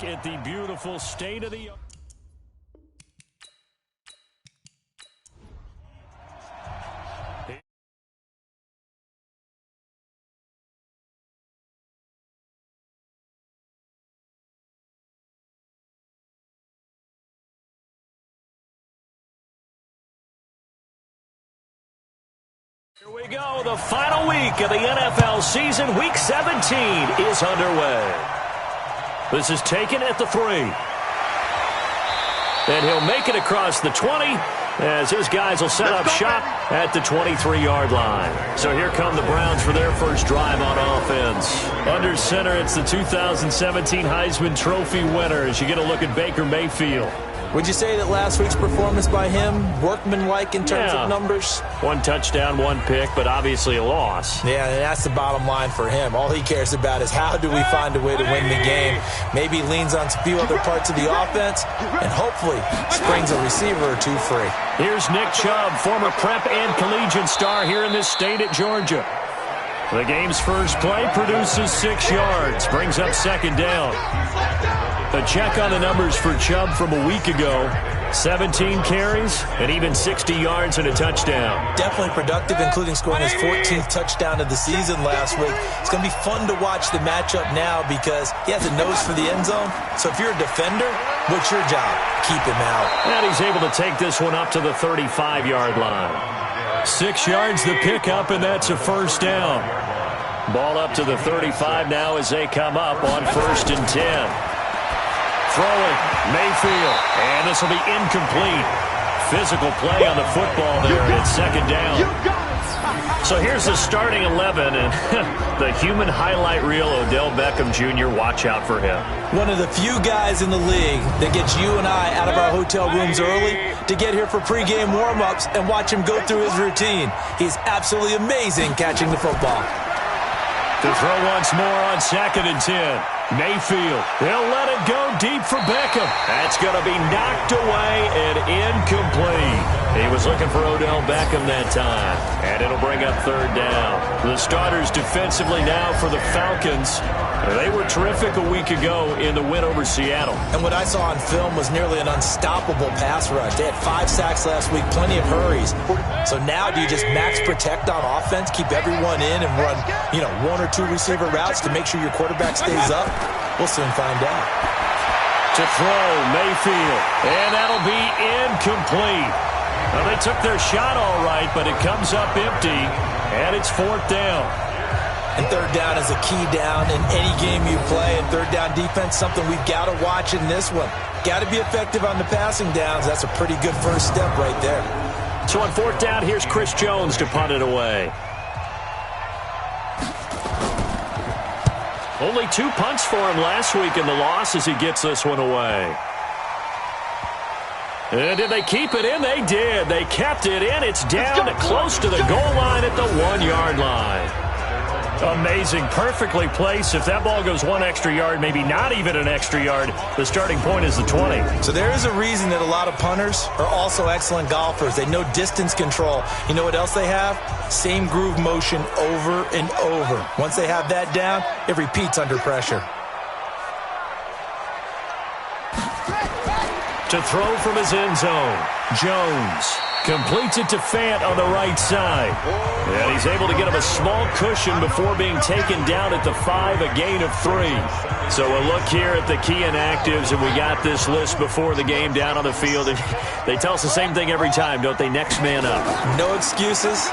At the beautiful state of the... Here we go. The final week of the NFL season. Week 17 is underway. This is taken at the 3. And he'll make it across the 20 as his guys will set up shop at the 23-yard line. So here come the Browns for their first drive on offense. Under center, it's the 2017 Heisman Trophy winner as you get a look at Baker Mayfield. Would you say that last week's performance by him, workmanlike in terms of numbers? 1 touchdown, 1 pick, but obviously a loss. Yeah, and that's the bottom line for him. All he cares about is how do we find a way to win the game. Maybe leans on a few other parts of the offense, and hopefully springs a receiver or two free. Here's Nick Chubb, former prep and collegiate star here in this state at Georgia. The game's first play produces 6 yards, brings up second down. A check on the numbers for Chubb from a week ago. 17 carries and even 60 yards and a touchdown. Definitely productive, including scoring his 14th touchdown of the season last week. It's going to be fun to watch the matchup now because he has a nose for the end zone. So if you're a defender, what's your job? Keep him out. And he's able to take this one up to the 35-yard line. 6 yards the pickup, and that's a first down. Ball up to the 35 now as they come up on 1st and 10. Throwing, Mayfield, and this will be incomplete. Physical play on the football there, and it's second down. So here's the starting 11, and the human highlight reel, Odell Beckham Jr., watch out for him. One of the few guys in the league that gets you and I out of our hotel rooms early to get here for pregame warm-ups and watch him go through his routine. He's absolutely amazing catching the football. To throw once more on 2nd and 10. Mayfield, they'll let it go deep for Beckham. That's going to be knocked away and incomplete. He was looking for Odell Beckham that time, and it'll bring up 3rd down. The starters defensively now for the Falcons. They were terrific a week ago in the win over Seattle. And what I saw on film was nearly an unstoppable pass rush. They had 5 sacks last week, plenty of hurries. So now do you just max protect on offense, keep everyone in and run, 1 or 2 receiver routes to make sure your quarterback stays up? We'll soon find out. To throw, Mayfield, and that'll be incomplete. Well, they took their shot all right, but it comes up empty, and it's 4th down. And 3rd down is a key down in any game you play. And 3rd down defense, something we've got to watch in this one. Got to be effective on the passing downs. That's a pretty good first step right there. So on 4th down, here's Chris Jones to punt it away. Only 2 punts for him last week in the loss as he gets this one away. And did they keep it in? They did. They kept it in. It's down close to the goal line at the 1-yard line. Amazing. Perfectly placed. If that ball goes 1 extra yard, maybe not even an extra yard, the starting point is the 20. So there is a reason that a lot of punters are also excellent golfers. They know distance control. You know what else they have? Same groove motion over and over. Once they have that down, it repeats under pressure. To throw from his end zone, Jones completes it to Fant on the right side. And he's able to get him a small cushion before being taken down at the 5, a gain of 3. So a look here at the key inactives, and we got this list before the game down on the field. And they tell us the same thing every time, don't they? Next man up. No excuses.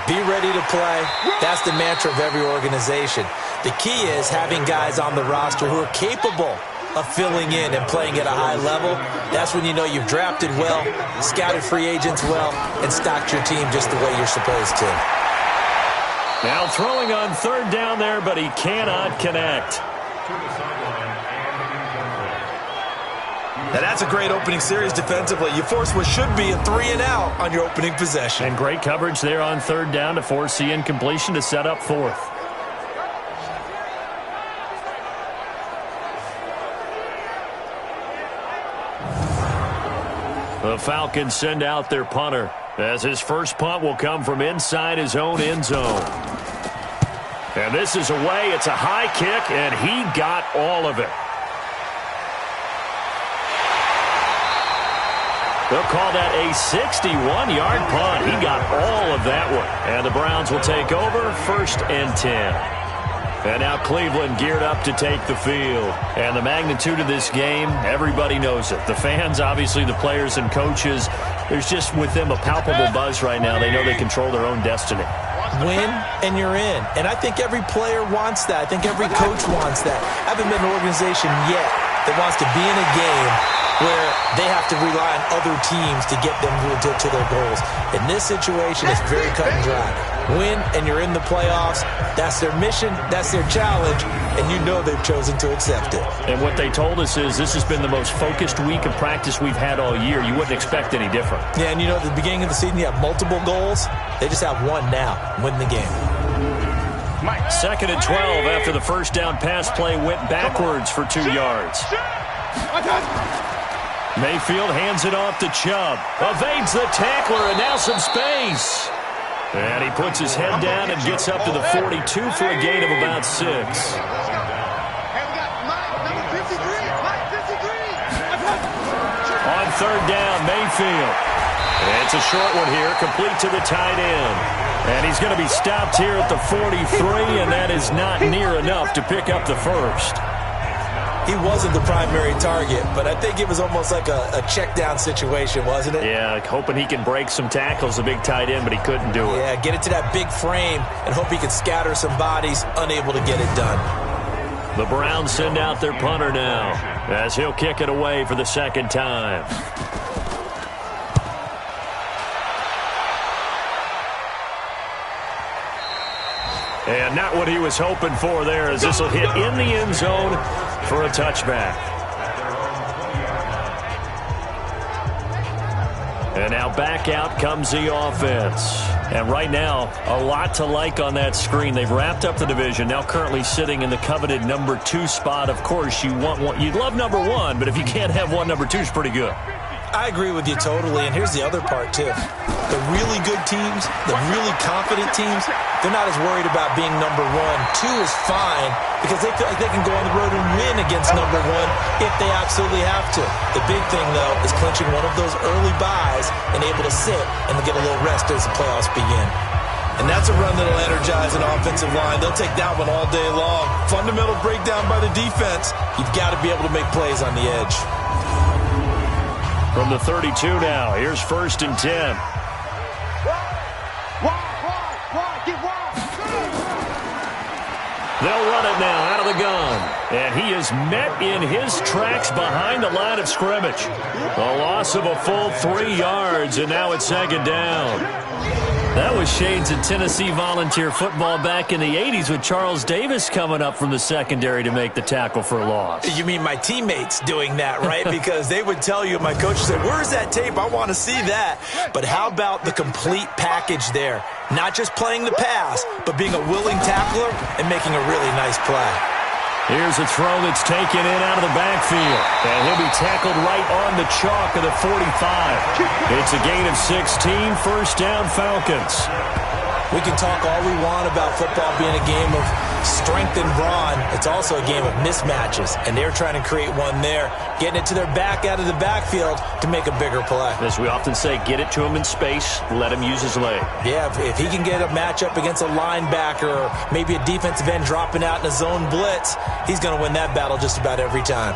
Be ready to play. That's the mantra of every organization. The key is having guys on the roster who are capable of filling in and playing at a high level. That's when you know you've drafted well, scouted free agents well, and stocked your team just the way you're supposed to. Now throwing on 3rd down there, but he cannot connect. Now that's a great opening series defensively. You force what should be a 3-and-out on your opening possession. And great coverage there on 3rd down to force the incompletion to set up 4th. The Falcons send out their punter as his first punt will come from inside his own end zone. And this is away. It's a high kick, and he got all of it. They'll call that a 61-yard punt. He got all of that one. And the Browns will take over, 1st and 10. And now Cleveland geared up to take the field. And the magnitude of this game, everybody knows it. The fans, obviously the players and coaches, there's just with them a palpable buzz right now. They know they control their own destiny. Win, and you're in. And I think every player wants that. I think every coach wants that. I haven't been an organization yet that wants to be in a game where they have to rely on other teams to get them to their goals. In this situation, it's very cut and dry. Win, and you're in the playoffs. That's their mission. That's their challenge. And you know they've chosen to accept it. And what they told us is this has been the most focused week of practice we've had all year. You wouldn't expect any different. Yeah, and you know, at the beginning of the season, you have multiple goals. They just have one now. Win the game. 2nd and 12 after the first down pass play went backwards for 2 yards. Mayfield hands it off to Chubb. Evades the tackler, and now some space. And he puts his head down and gets up to the 42 for a gain of about 6. On 3rd down, Mayfield. It's a short one here, complete to the tight end. And he's going to be stopped here at the 43, and that is not near enough to pick up the first. He wasn't the primary target, but I think it was almost like a check-down situation, wasn't it? Yeah, hoping he can break some tackles, a big tight end, but he couldn't do it. Yeah, get it to that big frame and hope he can scatter some bodies, unable to get it done. The Browns send out their punter now, as he'll kick it away for the 2nd time. And not what he was hoping for there, as this will hit in the end zone for a touchback. And now back out comes the offense. And right now, a lot to like on that screen. They've wrapped up the division, now currently sitting in the coveted number 2 spot. Of course, you'd love number 1, but if you can't have one, number 2 is pretty good. I agree with you totally, and here's the other part, too. The really good teams, the really confident teams, they're not as worried about being number 1. 2 is fine because they feel like they can go on the road and win against number 1 if they absolutely have to. The big thing, though, is clinching one of those early buys and able to sit and get a little rest as the playoffs begin. And that's a run that'll energize an offensive line. They'll take that one all day long. Fundamental breakdown by the defense. You've got to be able to make plays on the edge. From the 32 now, here's 1st and 10. They'll run it now out of the gun. And he is met in his tracks behind the line of scrimmage. A loss of a full 3 yards, and now it's 2nd down. That was shades of Tennessee volunteer football back in the 80s with Charles Davis coming up from the secondary to make the tackle for a loss. You mean my teammates doing that, right? Because they would tell you, my coach said, where's that tape? I want to see that. But how about the complete package there? Not just playing the pass, but being a willing tackler and making a really nice play. Here's a throw that's taken in out of the backfield. And he'll be tackled right on the chalk of the 45. It's a gain of 16, 1st down Falcons. We can talk all we want about football being a game of strength and brawn. It's also a game of mismatches, and they're trying to create one there, getting it to their back out of the backfield to make a bigger play. As we often say, get it to him in space, let him use his leg. Yeah, if he can get a matchup against a linebacker or maybe a defensive end dropping out in a zone blitz, he's going to win that battle just about every time.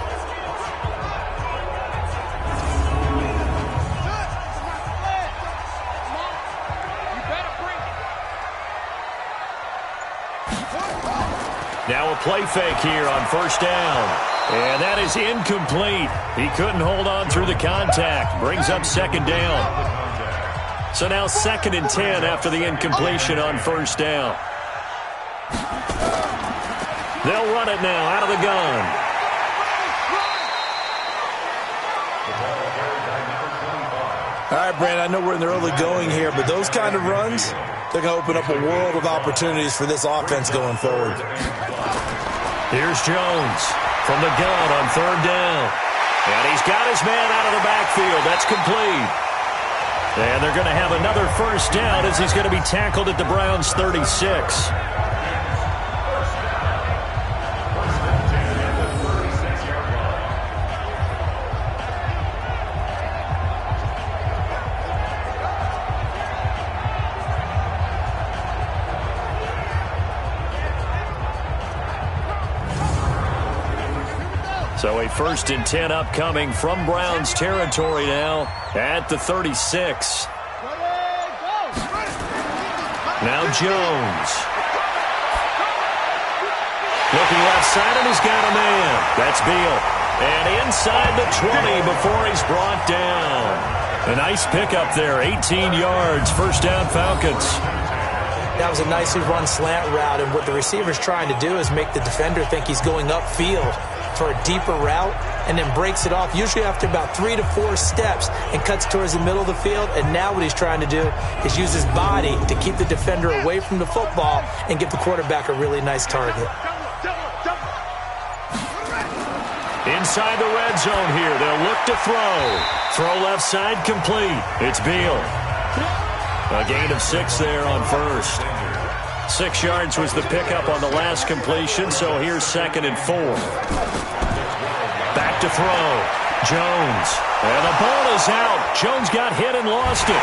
Now a play fake here on 1st down. And that is incomplete. He couldn't hold on through the contact. Brings up 2nd down. So now 2nd and 10 after the incompletion on 1st down. They'll run it now out of the gun. All right, Brandon, I know we're in the early going here, but those kind of runs, they're going to open up a world of opportunities for this offense going forward. Here's Jones from the gun on 3rd down. And he's got his man out of the backfield. That's complete. And they're going to have another 1st down as he's going to be tackled at the Browns' 36. So a 1st and 10 upcoming from Browns territory now at the 36. Now Jones. Looking left side, and he's got a man. That's Beal. And inside the 20 before he's brought down. A nice pickup there, 18 yards, 1st down Falcons. That was a nicely run slant route, and what the receiver's trying to do is make the defender think he's going upfield for a deeper route, and then breaks it off, usually after about 3 to 4 steps, and cuts towards the middle of the field. And now what he's trying to do is use his body to keep the defender away from the football and give the quarterback a really nice target. Inside the red zone here, they'll look to throw. Throw left side complete. It's Beal. A gain of 6 there on 1st. 6 yards was the pickup on the last completion, so here's 2nd and 4. Back to throw. Jones. And the ball is out. Jones got hit and lost it.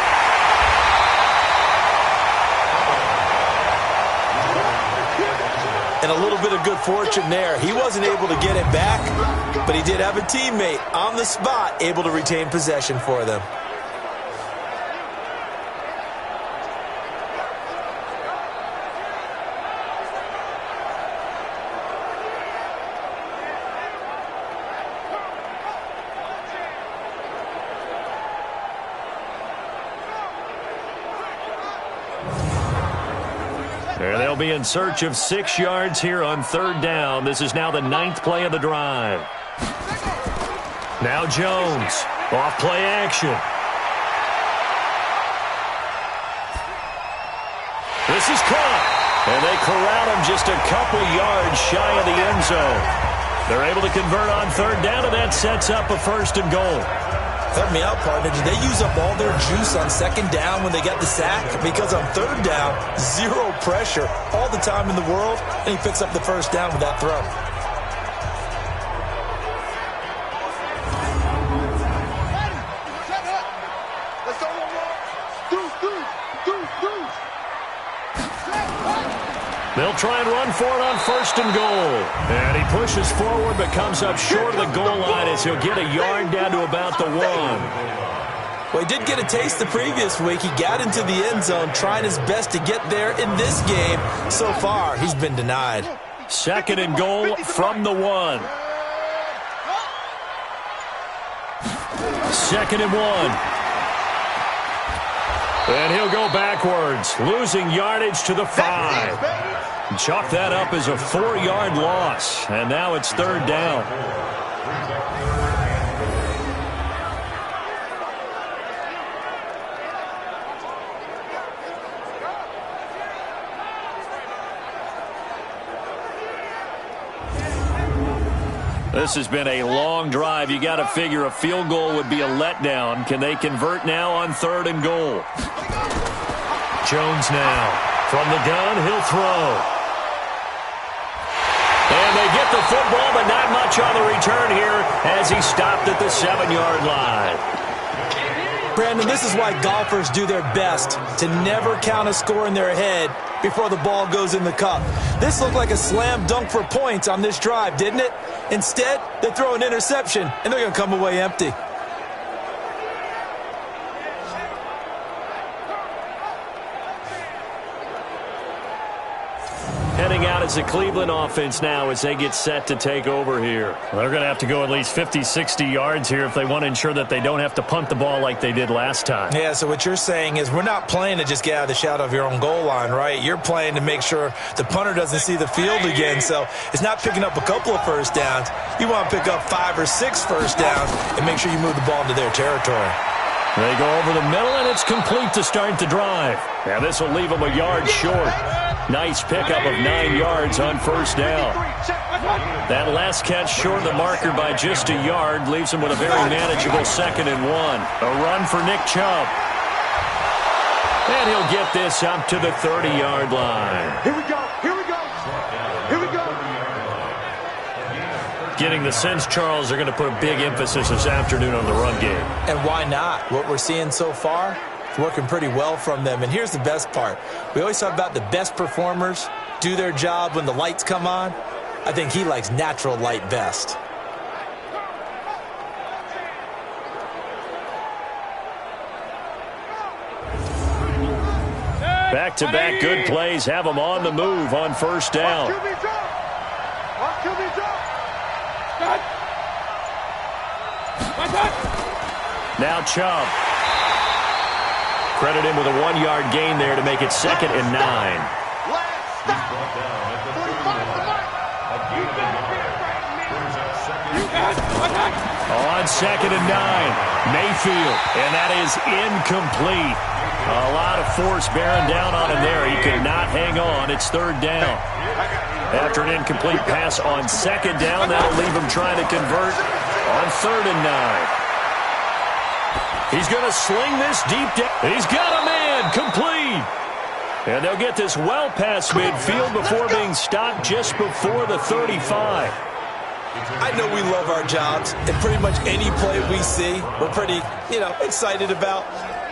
And a little bit of good fortune there. He wasn't able to get it back, but he did have a teammate on the spot able to retain possession for them. They'll be in search of 6 yards here on 3rd down. This is now the 9th play of the drive. Now Jones. Off play action. This is caught. And they corral him just a couple yards shy of the end zone. They're able to convert on 3rd down, and that sets up a 1st and goal. Help me out, partner. Did they use up all their juice on 2nd down when they got the sack? Because on 3rd down, 0 pressure all the time in the world, and he picks up the 1st down with that throw. They'll try and run for it on 1st and goal. And he pushes forward but comes up short of the goal line as he'll get a yard down to about the 1. Well, he did get a taste the previous week. He got into the end zone trying his best to get there in this game. So far, he's been denied. 2nd and goal from the 1. 2nd and 1. And he'll go backwards, losing yardage to the 5. Chalk that up as a 4-yard loss, and now it's 3rd down. This has been a long drive. You got to figure a field goal would be a letdown. Can they convert now on 3rd and goal? Jones now. From the gun, he'll throw. And they get the football, but not much on the return here as he stopped at the 7-yard line. Brandon, this is why golfers do their best to never count a score in their head before the ball goes in the cup. This looked like a slam dunk for points on this drive, didn't it? Instead, they throw an interception, and they're going to come away empty. Heading out as the Cleveland offense now as they get set to take over here. Well, they're going to have to go at least 50, 60 yards here if they want to ensure that they don't have to punt the ball like they did last time. Yeah, so what you're saying is we're not playing to just get out of the shadow of your own goal line, right? You're playing to make sure the punter doesn't see the field again. So it's not picking up a couple of 1st downs. You want to pick up 5 or 6 1st downs and make sure you move the ball into their territory. They go over the middle, and it's complete to start the drive. Now this will leave them a yard short. Nice pickup of 9 yards on 1st down. That last catch short of the marker by just a yard leaves him with a very manageable 2nd and 1. A run for Nick Chubb. And he'll get this up to the 30-yard line. Here we go. Here we go. Here we go. Getting the sense, Charles, they're going to put a big emphasis this afternoon on the run game. And why not? What we're seeing so far, it's working pretty well from them. And here's the best part. We always talk about the best performers do their job when the lights come on. I think he likes natural light best. Back-to-back good plays have them on the move on first down. Now Chubb. Credit him with a 1-yard gain there to make it 2nd and 9. On 2nd and 9, Mayfield, and that is incomplete. A lot of force bearing down on him there. He could not hang on. It's 3rd down. After an incomplete pass on 2nd down, that'll leave him trying to convert on 3rd and 9. He's going to sling this deep down. He's got a man, complete. And they'll get this well past midfield before being stopped just before the 35. I know we love our jobs, and pretty much any play we see, we're pretty, excited about.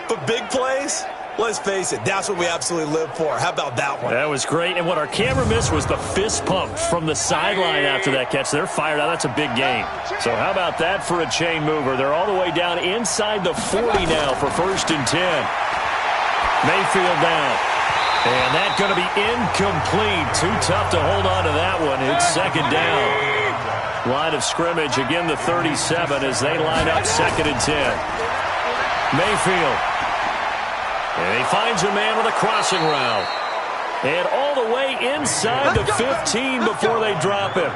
But big plays, let's face it, that's what we absolutely live for. How about that one? That was great, and what our camera missed was the fist pump from the sideline after that catch. They're fired out. That's a big gain. So how about that for a chain mover? They're all the way down inside the 40 now for 1st and 10. Mayfield down. And that's going to be incomplete. Too tough to hold on to that one. It's 2nd down. Line of scrimmage, again the 37 as they line up 2nd and 10. Mayfield. And he finds a man with a crossing route. And all the way inside the 15 before they drop him.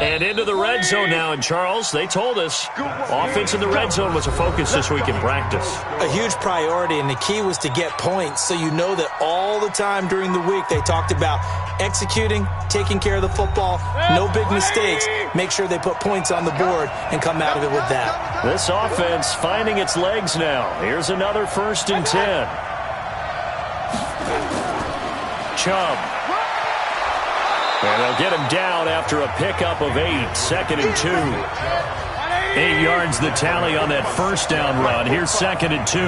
And into the red zone now. And, Charles, they told us offense in the red zone was a focus this week in practice. A huge priority, and the key was to get points. So you know that all the time during the week they talked about executing, taking care of the football, no big mistakes. Make sure they put points on the board and come out of it with that. This offense finding its legs now. Here's another 1st and 10. Chubb. And they'll get him down after a pickup of 8, 2nd and 2. 8 yards the tally on that first down run. Here's 2nd and 2.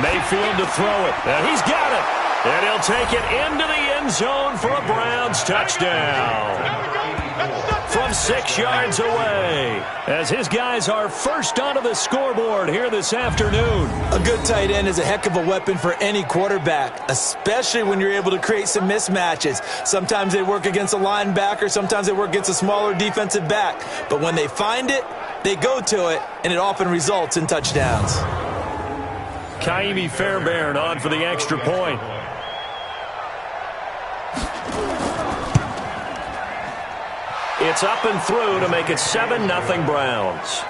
Mayfield to throw it. And he's got it. And he'll take it into the end zone for a Browns touchdown. From 6 yards away, as his guys are first onto the scoreboard here this afternoon. A good tight end is a heck of a weapon for any quarterback, especially when you're able to create some mismatches. Sometimes they work against a linebacker, sometimes they work against a smaller defensive back. But when they find it, they go to it, and it often results in touchdowns. Kaimi Fairbairn on for the extra point. It's up and through to make it 7-0 Browns.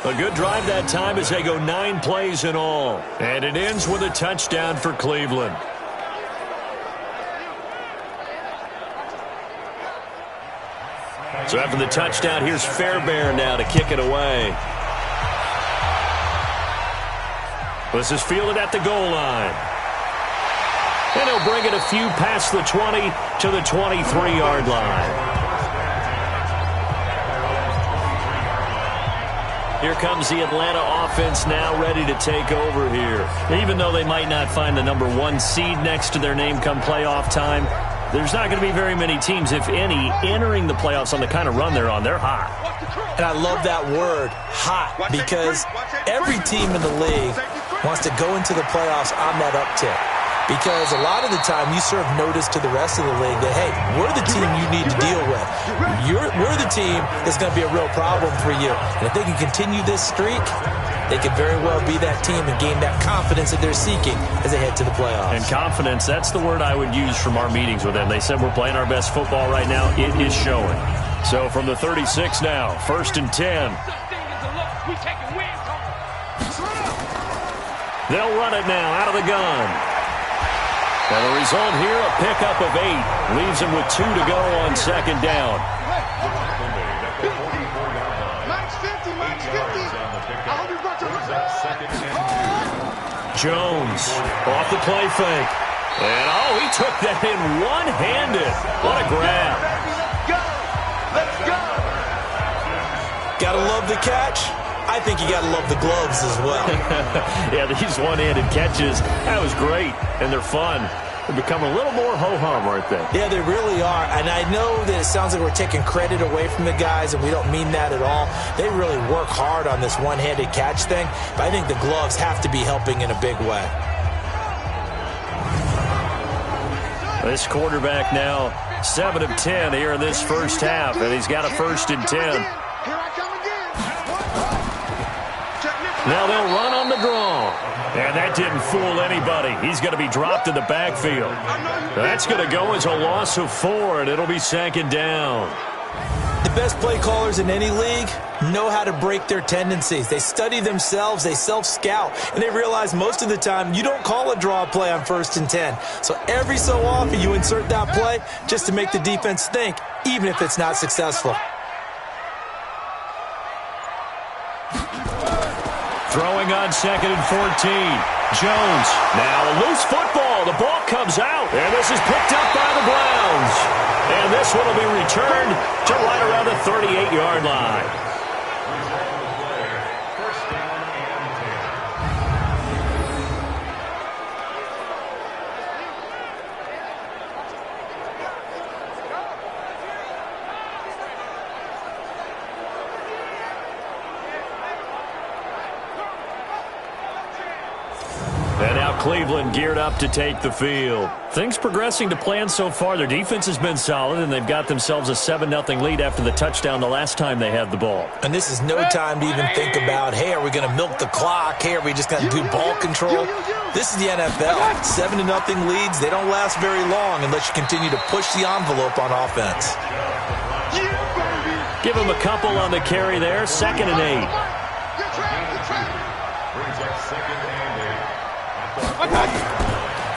A good drive that time as they go 9 plays in all. And it ends with a touchdown for Cleveland. So after the touchdown, here's Fairbairn now to kick it away. This is fielded at the goal line. And he'll bring it a few past the 20 to the 23-yard line. Here comes the Atlanta offense now ready to take over here. Even though they might not find the number 1 seed next to their name come playoff time, there's not going to be very many teams, if any, entering the playoffs on the kind of run they're on. They're hot. And I love that word, hot, because every team in the league wants to go into the playoffs on that uptick. Because a lot of the time you serve notice to the rest of the league that, hey, we're the team you need to deal with. We're the team that's going to be a real problem for you. And if they can continue this streak, they could very well be that team and gain that confidence that they're seeking as they head to the playoffs. And confidence, that's the word I would use from our meetings with them. They said we're playing our best football right now. It is showing. So from the 36 now, 1st and 10. They'll run it now out of the gun. And the result here, a pickup of 8. Leaves him with 2 to go on 2nd down. Jones off the play fake. And, oh, he took that in one-handed. What a grab. Let's go. Gotta love the catch. I think you gotta love the gloves as well. Yeah, these one-handed catches, that was great, and they're fun. They become a little more ho-hum, aren't they? Yeah, they really are. And I know that it sounds like we're taking credit away from the guys, and we don't mean that at all. They really work hard on this one-handed catch thing, but I think the gloves have to be helping in a big way. This quarterback now 7 of 10 here in this first half, and he's got a 1st and 10. Here I come again. Now they'll run on the draw. And that didn't fool anybody. He's going to be dropped in the backfield. That's going to go as a loss of 4, and it'll be 2nd down. The best play callers in any league know how to break their tendencies. They study themselves, they self-scout, and they realize most of the time you don't call a draw play on 1st and 10. So every so often you insert that play just to make the defense think, even if it's not successful. Throwing on 2nd and 14. Jones. Now a loose football. The ball comes out. And this is picked up by the Browns. And this one will be returned to right around the 38-yard line. And now Cleveland geared up to take the field. Things progressing to plan so far. Their defense has been solid, and they've got themselves a 7-0 lead after the touchdown the last time they had the ball. And this is no time to even think about, hey, are we going to milk the clock? Hey, are we just going to do ball control? This is the NFL. 7-0 leads, they don't last very long unless you continue to push the envelope on offense. Give him a couple on the carry there. 2nd and 8.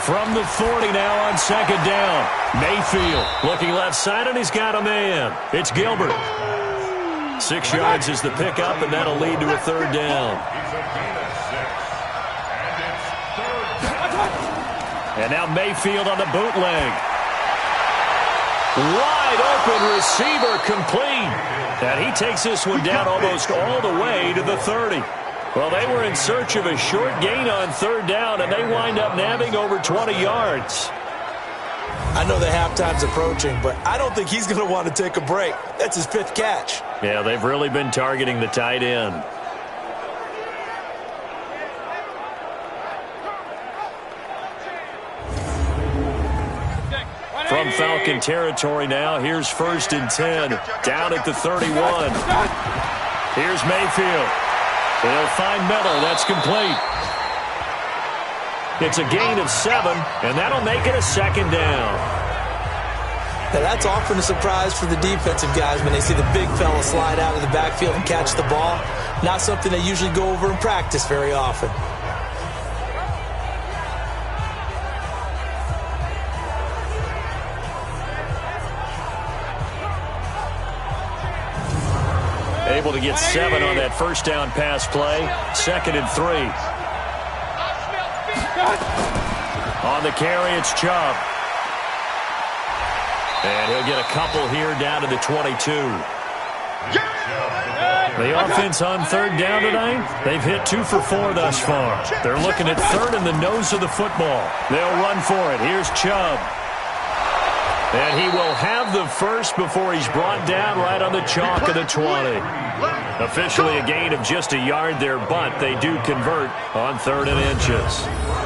From the 40 now on 2nd down. Mayfield looking left side, and he's got a man. It's Gilbert. 6 yards is the pickup, and that'll lead to a 3rd down. And now Mayfield on the bootleg. Wide open receiver complete. And he takes this one down almost all the way to the 30. Well, they were in search of a short gain on 3rd down, and they wind up nabbing over 20 yards. I know the halftime's approaching, but I don't think he's going to want to take a break. That's his 5th catch. Yeah, they've really been targeting the tight end. From Falcon territory now, here's 1st and 10, down at the 31. Here's Mayfield. They'll find Miller. That's complete. It's a gain of 7, and that'll make it a 2nd down. Now that's often a surprise for the defensive guys when they see the big fella slide out of the backfield and catch the ball. Not something they usually go over in practice very often. Able to get 7 on that 1st down pass play. 2nd and 3. On the carry, it's Chubb. And he'll get a couple here down to the 22. The offense on 3rd down tonight, they've hit 2 for 4 thus far. They're looking at 3rd in the nose of the football. They'll run for it. Here's Chubb. And he will have the 1st before he's brought down right on the chalk of the 20. Officially a gain of just a yard there, but they do convert on 3rd and inches.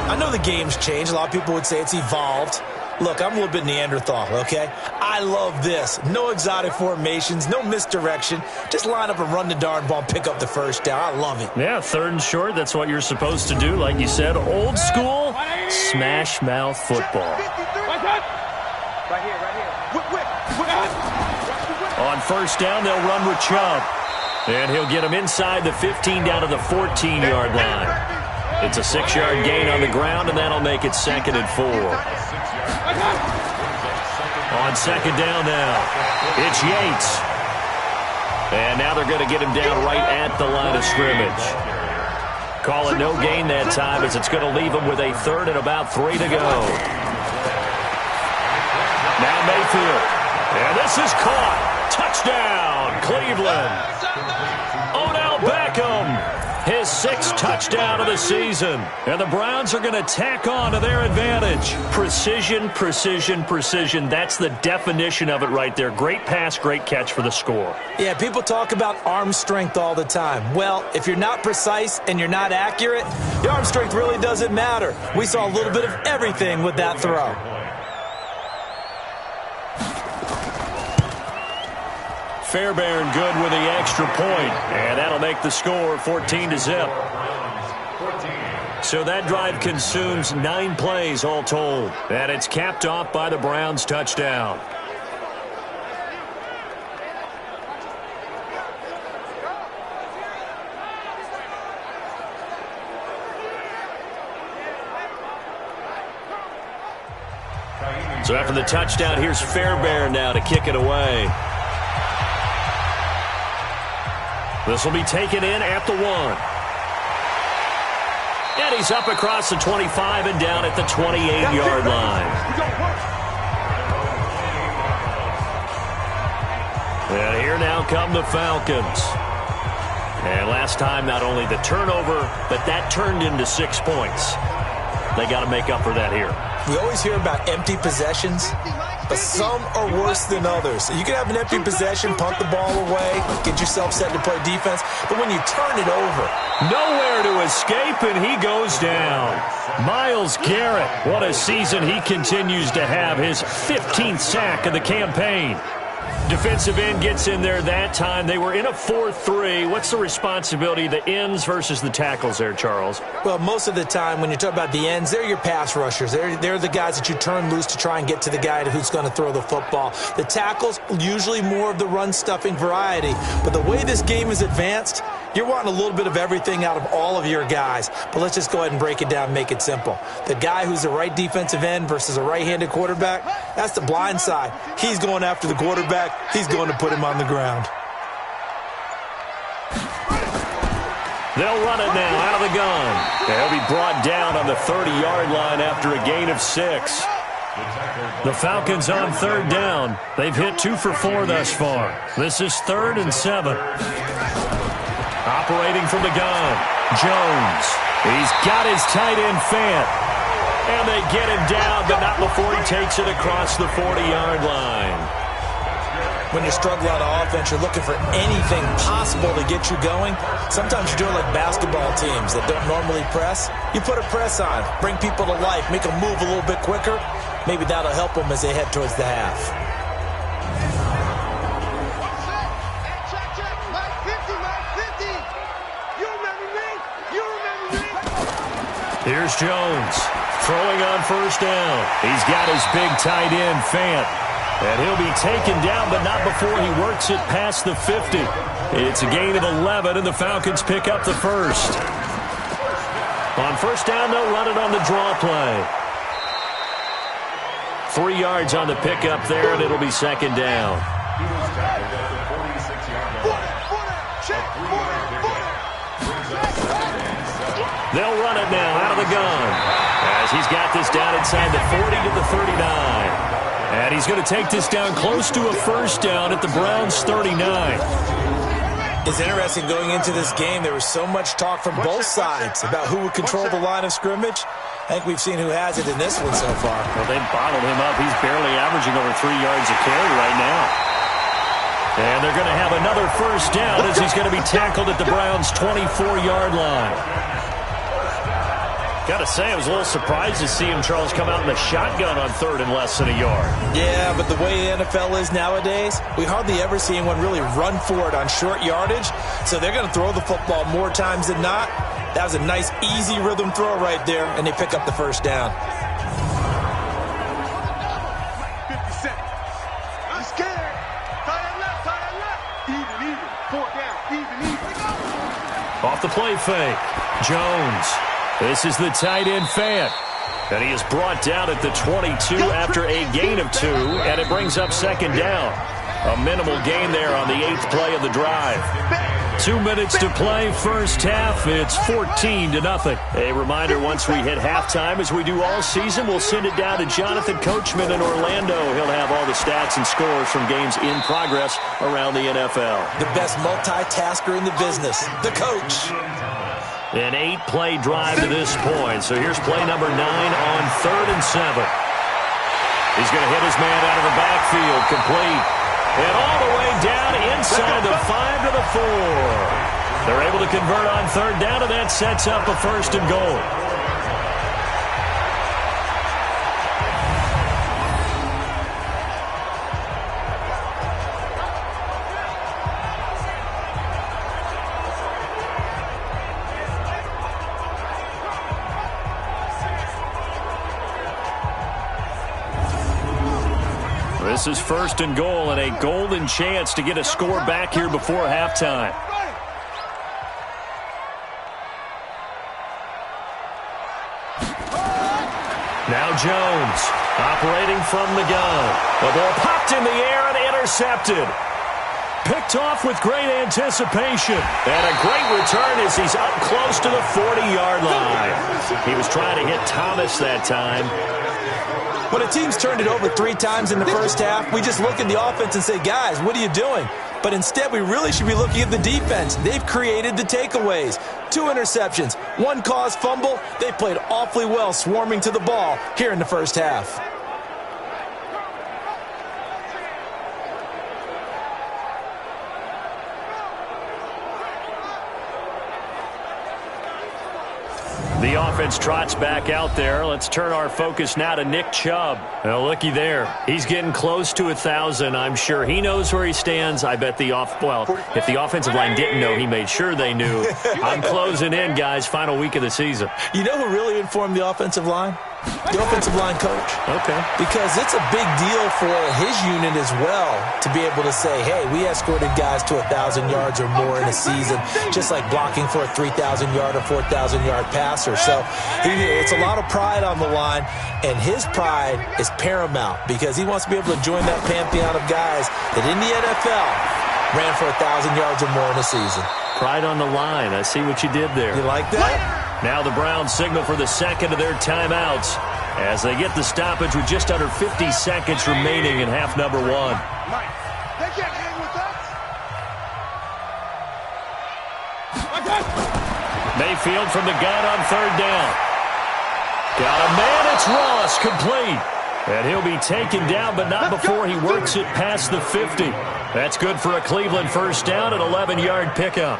I know the game's changed. A lot of people would say it's evolved. Look, I'm a little bit Neanderthal, okay? I love this. No exotic formations, no misdirection. Just line up and run the darn ball and pick up the 1st down. I love it. Yeah, 3rd and short, that's what you're supposed to do. Like you said, old school, smash mouth football. Right here. On 1st down, they'll run with Chubb. And he'll get him inside the 15 down to the 14-yard line. It's a 6-yard gain on the ground, and that'll make it 2nd and 4. On 2nd down now, it's Yates. And now they're going to get him down right at the line of scrimmage. Call it no gain that time, as it's going to leave him with a 3rd and about 3 to go. Now Mayfield. And this is caught. Touchdown, Cleveland. Odell Beckham. His 6th touchdown of the season. And the Browns are going to tack on to their advantage. Precision, precision, precision. That's the definition of it right there. Great pass, great catch for the score. Yeah, people talk about arm strength all the time. Well, if you're not precise and you're not accurate, your arm strength really doesn't matter. We saw a little bit of everything with that throw. Fairbairn good with the extra point, and that'll make the score 14-0. So that drive consumes 9 plays all told, and it's capped off by the Browns' touchdown. So after the touchdown, here's Fairbairn now to kick it away. This will be taken in at the 1. And he's up across the 25 and down at the 28-yard line. And here now come the Falcons. And last time, not only the turnover, but that turned into 6 points. They got to make up for that here. We always hear about empty possessions, but some are worse than others. You can have an empty possession, punt the ball away, get yourself set to play defense, but when you turn it over, nowhere to escape, and he goes down. Myles Garrett, what a season he continues to have, his 15th sack of the campaign. Defensive end gets in there that time. They were in a 4-3. What's the responsibility of the ends versus the tackles there, Charles? Well, most of the time when you talk about the ends, they're your pass rushers. They're the guys that you turn loose to try and get to the guy who's going to throw the football. The tackles, usually more of the run-stuffing variety. But the way this game is advanced, you're wanting a little bit of everything out of all of your guys. But let's just go ahead and break it down and make it simple. The guy who's the right defensive end versus a right-handed quarterback, that's the blind side. He's going after the quarterback. He's going to put him on the ground. They'll run it now out of the gun. They'll be brought down on the 30-yard line after a gain of 6. The Falcons on 3rd down. They've hit 2 for 4 thus far. This is 3rd and 7. Operating from the gun, Jones. He's got his tight end Fant. And they get him down, but not before he takes it across the 40-yard line. When you're struggling on offense, you're looking for anything possible to get you going. Sometimes you're doing like basketball teams that don't normally press. You put a press on, bring people to life, make them move a little bit quicker. Maybe that'll help them as they head towards the half. Here's Jones throwing on 1st down. He's got his big tight end, Fant. And he'll be taken down, but not before he works it past the 50. It's a gain of 11, and the Falcons pick up the 1st. On 1st down, they'll run it on the draw play. 3 yards on the pickup there, and it'll be 2nd down. They'll run it now out of the gun as he's got this down inside the 40 to the 39. And he's going to take this down close to a 1st down at the Browns' 39. It's interesting going into this game. There was so much talk from both sides about who would control the line of scrimmage. I think we've seen who has it in this one so far. Well, they bottled him up. He's barely averaging over 3 yards a carry right now. And they're going to have another 1st down as he's going to be tackled at the Browns' 24-yard line. Got to say, I was a little surprised to see him, Charles, come out in the shotgun on 3rd and less than a yard. Yeah, but the way the NFL is nowadays, we hardly ever see anyone really run for it on short yardage. So they're going to throw the football more times than not. That was a nice, easy rhythm throw right there, and they pick up the 1st down. 50 seconds. I'm scared. Tight end left, tight end left. Even. 4 down, even. Off the play fake, Jones. This is the tight end Fant. And he is brought down at the 22 after a gain of 2, and it brings up 2nd down. A minimal gain there on the 8th play of the drive. 2 minutes to play, first half. It's 14-0. A reminder, once we hit halftime, as we do all season, we'll send it down to Jonathan Coachman in Orlando. He'll have all the stats and scores from games in progress around the NFL. The best multitasker in the business, the coach. An 8-play drive to this point. So here's play number 9 on 3rd and 7. He's going to hit his man out of the backfield, complete. And all the way down inside the 5 to the 4. They're able to convert on 3rd down, and that sets up a 1st and goal. This is 1st and goal, and a golden chance to get a score back here before halftime. Now Jones, operating from the gun. The ball popped in the air and intercepted. Picked off with great anticipation. And a great return as he's up close to the 40-yard line. He was trying to hit Thomas that time. When a team's turned it over 3 times in the first half, we just look at the offense and say, guys, what are you doing? But instead, we really should be looking at the defense. They've created the takeaways. 2 interceptions, 1 caused fumble. They played awfully well swarming to the ball here in the first half. The offense trots back out there. Let's turn our focus now to Nick Chubb. Now, looky there. He's getting close to 1,000. I'm sure he knows where he stands. I bet if the offensive line didn't know, he made sure they knew. I'm closing in, guys. Final week of the season. You know who really informed the offensive line? The offensive line coach. Okay. Because it's a big deal for his unit as well to be able to say, hey, we escorted guys to 1,000 yards or more in a season, just like blocking for a 3,000-yard or 4,000-yard passer. So it's a lot of pride on the line, and his pride is paramount because he wants to be able to join that pantheon of guys that in the NFL ran for 1,000 yards or more in a season. Pride on the line. I see what you did there. You like that? Now the Browns signal for the second of their timeouts as they get the stoppage with just under 50 seconds remaining in half number 1. They can't hang with us. Mayfield from the gun on 3rd down. Got a man, it's Ross, complete. And he'll be taken down, but not before he works it past the 50. That's good for a Cleveland 1st down, an 11-yard pickup.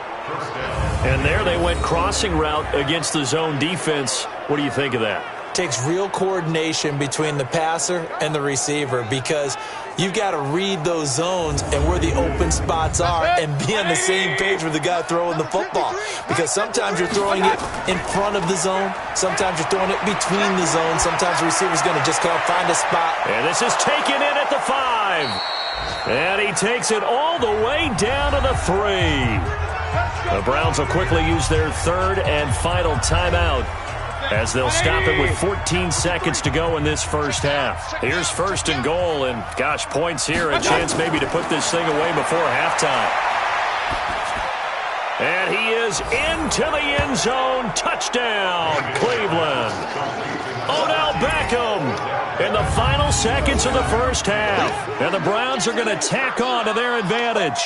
And there they went crossing route against the zone defense. What do you think of that? Takes real coordination between the passer and the receiver because you've got to read those zones and where the open spots are and be on the same page with the guy throwing the football. Because sometimes you're throwing it in front of the zone. Sometimes you're throwing it between the zones. Sometimes the receiver's going to just kind of find a spot. And this is taken in at the 5. And he takes it all the way down to the 3. The Browns will quickly use their 3rd and final timeout as they'll stop it with 14 seconds to go in this first half. Here's 1st and goal, and gosh, points here, a chance maybe to put this thing away before halftime. And he is into the end zone. Touchdown, Cleveland. Odell Beckham in the final seconds of the first half. And the Browns are going to tack on to their advantage.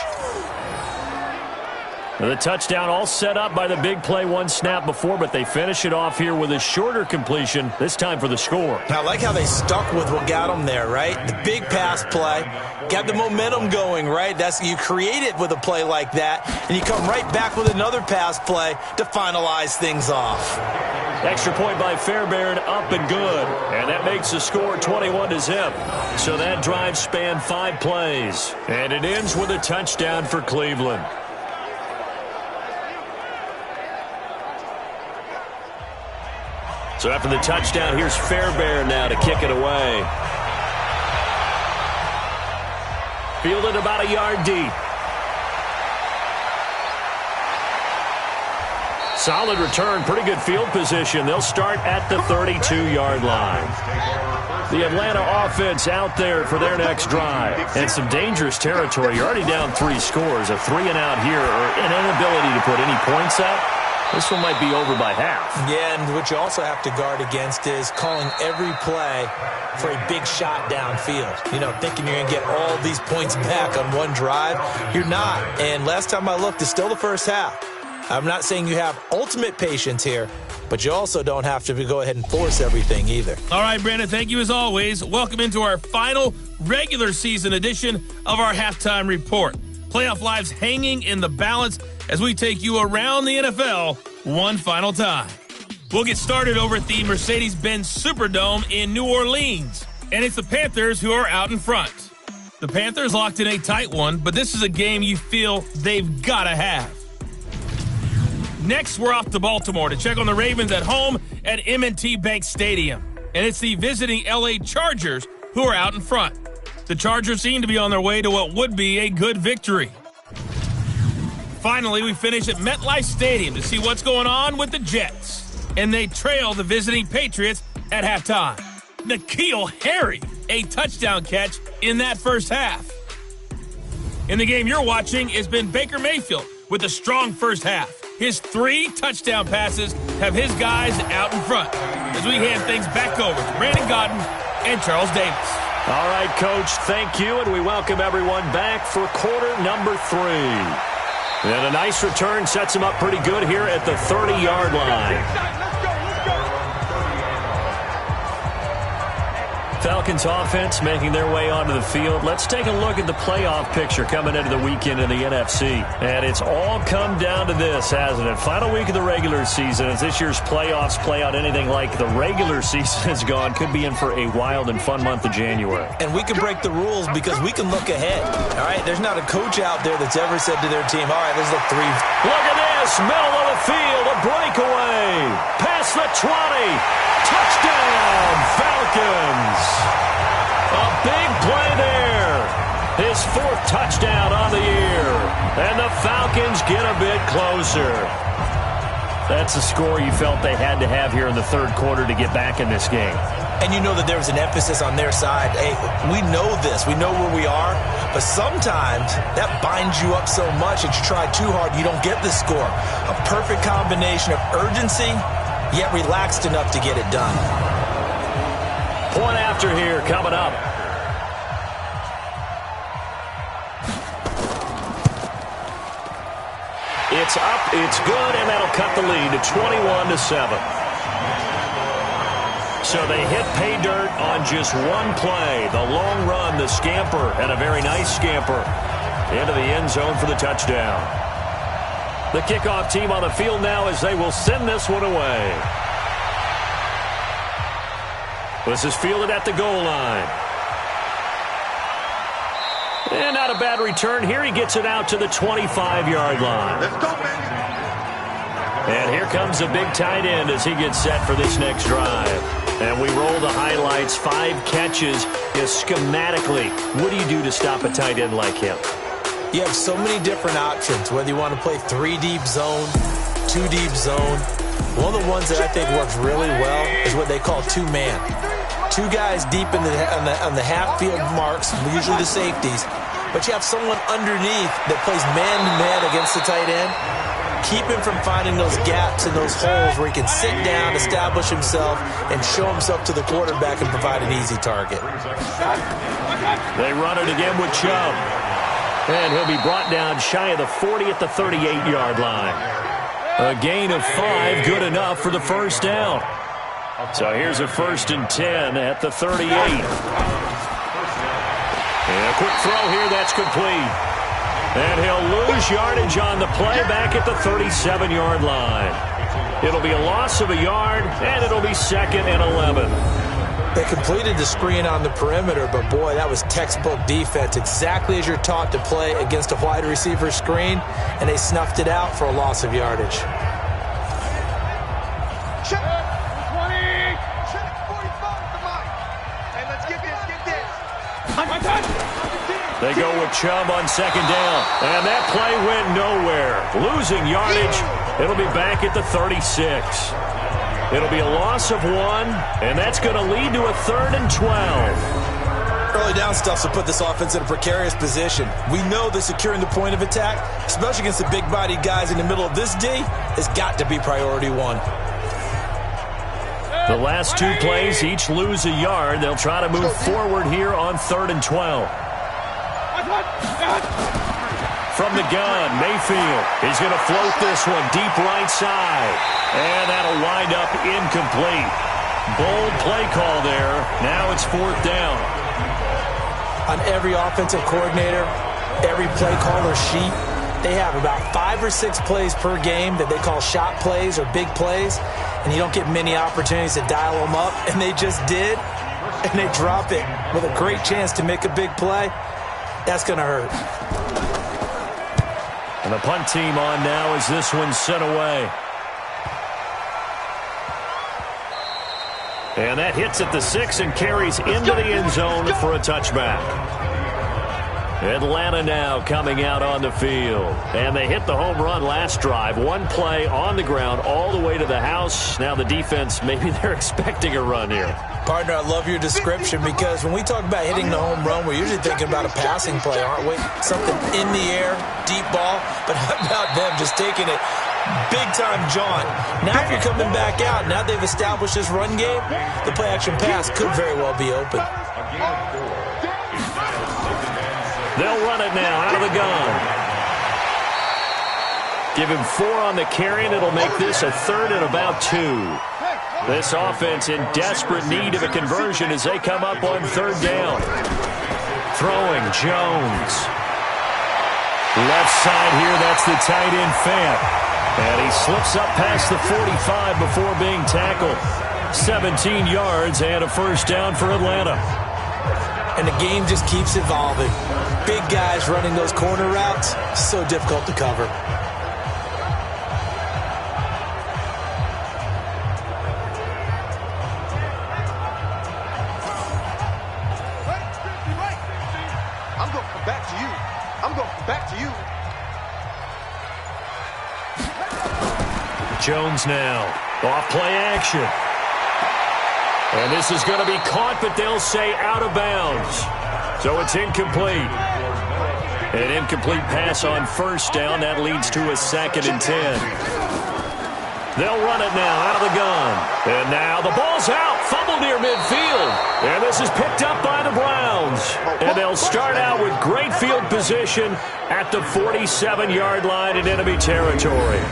The touchdown all set up by the big play 1 snap before, but they finish it off here with a shorter completion, this time for the score. I like how they stuck with what got them there, right? The big pass play, got the momentum going, right? You create it with a play like that, and you come right back with another pass play to finalize things off. Extra point by Fairbairn, up and good. And that makes the score 21-0. So that drive spanned 5 plays. And it ends with a touchdown for Cleveland. So after the touchdown, here's Fairbairn now to kick it away. Fielded about a yard deep. Solid return, pretty good field position. They'll start at the 32-yard line. The Atlanta offense out there for their next drive. And some dangerous territory. You're already down 3 scores. A 3-and-out here or an inability to put any points up. This one might be over by half. Yeah, and what you also have to guard against is calling every play for a big shot downfield. You know, thinking you're going to get all these points back on one drive. You're not. And last time I looked, it's still the first half. I'm not saying you have ultimate patience here, but you also don't have to go ahead and force everything either. All right, Brandon, thank you as always. Welcome into our final regular season edition of our halftime report. Playoff lives hanging in the balance as we take you around the NFL one final time. We'll get started over at the Mercedes-Benz Superdome in New Orleans, and it's the Panthers who are out in front. The Panthers locked in a tight one, but this is a game you feel they've got to have. Next, we're off to Baltimore to check on the Ravens at home at M&T Bank Stadium. And it's the visiting LA Chargers who are out in front. The Chargers seem to be on their way to what would be a good victory. Finally, we finish at MetLife Stadium to see what's going on with the Jets. And they trail the visiting Patriots at halftime. N'Keal Harry, a touchdown catch in that first half. In the game you're watching has been Baker Mayfield with a strong first half. His 3 touchdown passes have his guys out in front as we hand things back over to Brandon Godden and Charles Davis. All right, Coach, thank you, and we welcome everyone back for quarter number 3. And a nice return sets him up pretty good here at the 30-yard line. Falcons offense making their way onto the field. Let's take a look at the playoff picture coming into the weekend in the NFC. And it's all come down to this, hasn't it? Final week of the regular season. As this year's playoffs play out anything like the regular season has gone, could be in for a wild and fun month of January. And we can break the rules because we can look ahead. All right, there's not a coach out there that's ever said to their team, all right, let's look 3. Look at this, middle of the field, a breakaway. Past the 20. Touchdown, Falcons. A big play there. His 4th touchdown on the year. And the Falcons get a bit closer. That's a score you felt they had to have here in the 3rd quarter to get back in this game. And you know that there was an emphasis on their side. Hey, we know this. We know where we are. But sometimes that binds you up so much that you try too hard, you don't get the score. A perfect combination of urgency, yet relaxed enough to get it done. Point after here coming up. It's up, it's good, and that'll cut the lead to 21-7. So they hit pay dirt on just one play. The long run, the scamper, and a very nice scamper into the end zone for the touchdown. The kickoff team on the field now as they will send this one away. This is fielded at the goal line. And not a bad return here. He gets it out to the 25-yard line. Let's go, baby. And here comes a big tight end as he gets set for this next drive. And we roll the highlights. 5 catches. Schematically, what do you do to stop a tight end like him? You have so many different options, whether you want to play 3 deep zone, 2 deep zone. One of the ones that I think works really well is what they call 2-man. 2 guys deep in on the half-field marks, usually the safeties, but you have someone underneath that plays man-to-man against the tight end. Keep him from finding those gaps and those holes where he can sit down, establish himself, and show himself to the quarterback and provide an easy target. They run it again with Chubb. And he'll be brought down shy of the 40 at the 38-yard line. A gain of 5, good enough for the first down. So here's a 1st and 10 at the 38. And a quick throw here, that's complete. And he'll lose yardage on the play back at the 37-yard line. It'll be a loss of a yard, and it'll be 2nd and 11. They completed the screen on the perimeter, but boy, that was textbook defense, exactly as you're taught to play against a wide receiver screen, and they snuffed it out for a loss of yardage. Check. 20. Check. 45. Come on. Hey, let's get this. Get this. My time. They go with Chubb on 2nd down, and that play went nowhere. Losing yardage, It'll be back at the 36. It'll be a loss of 1, and that's going to lead to a 3rd and 12. Early down stuff to put this offense in a precarious position. We know that securing the point of attack, especially against the big-bodied guys in the middle of this D, has got to be priority 1. The last 2 plays, each lose a yard. They'll try to move forward here on 3rd and 12. From the gun, Mayfield. He's going to float this one deep right side. And that'll wind up incomplete. Bold play call there. Now it's 4th down. On every offensive coordinator, every play caller sheet, they have about 5 or 6 plays per game that they call shot plays or big plays, and you don't get many opportunities to dial them up, and they just did, and they drop it with a great chance to make a big play. That's going to hurt. And the punt team on now as this one's sent away. And that hits at the 6 and carries into the end zone for a touchback. Atlanta now coming out on the field. And they hit the home run last drive. 1 play on the ground all the way to the house. Now the defense, maybe they're expecting a run here. Partner, I love your description because when we talk about hitting the home run, we're usually thinking about a passing play, aren't we? Something in the air, deep ball. But how about them just taking it big-time jaunt? Now if you're coming back out, now they've established this run game, the play-action pass could very well be open. They'll run it now out of the gun. Give him 4 on the carry, and it'll make this a 3rd and about 2. This offense in desperate need of a conversion as they come up on 3rd down. Throwing Jones. Left side here, that's the tight end Fant. And he slips up past the 45 before being tackled. 17 yards and a 1st down for Atlanta. And the game just keeps evolving. Big guys running those corner routes, so difficult to cover. I'm going to come back to you. I'm going to come back to you. Jones now. Off play action. And this is going to be caught, but they'll say out of bounds. So it's incomplete. An incomplete pass on 1st down. That leads to a 2nd and 10. They'll run it now out of the gun. And now the ball's out. Fumble near midfield. And this is picked up by the Browns. And they'll start out with great field position at the 47-yard line in enemy territory.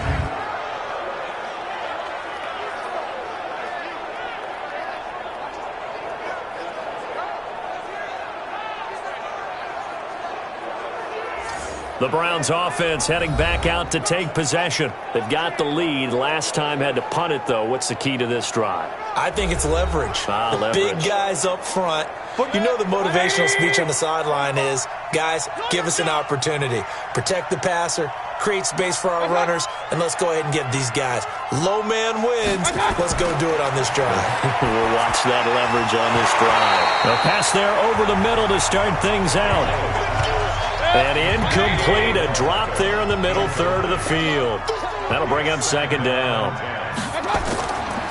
The Browns offense heading back out to take possession. They've got the lead. Last time had to punt it, though. What's the key to this drive? I think it's leverage. Leverage. Big guys up front. You know the motivational speech on the sideline is, guys, give us an opportunity. Protect the passer, create space for our runners, and let's go ahead and get these guys. Low man wins. Let's go do it on this drive. We'll watch that leverage on this drive. A pass there over the middle to start things out. And incomplete, a drop there in the middle third of the field. That'll bring up 2nd down.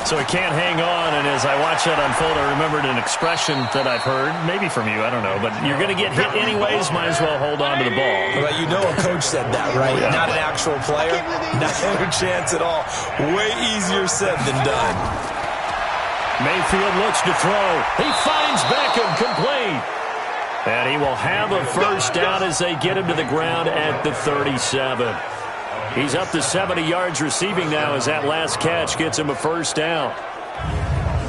So he can't hang on, and as I watch that unfold, I remembered an expression that I've heard, maybe from you, I don't know, but you're going to get hit anyways, might as well hold on to the ball. Well, you know a coach said that, right? Yeah. Not an actual player. Not a chance at all. Way easier said than done. Mayfield looks to throw. He finds Beckham, complete. And he will have a 1st down as they get him to the ground at the 37. He's up to 70 yards receiving now as that last catch gets him a 1st down.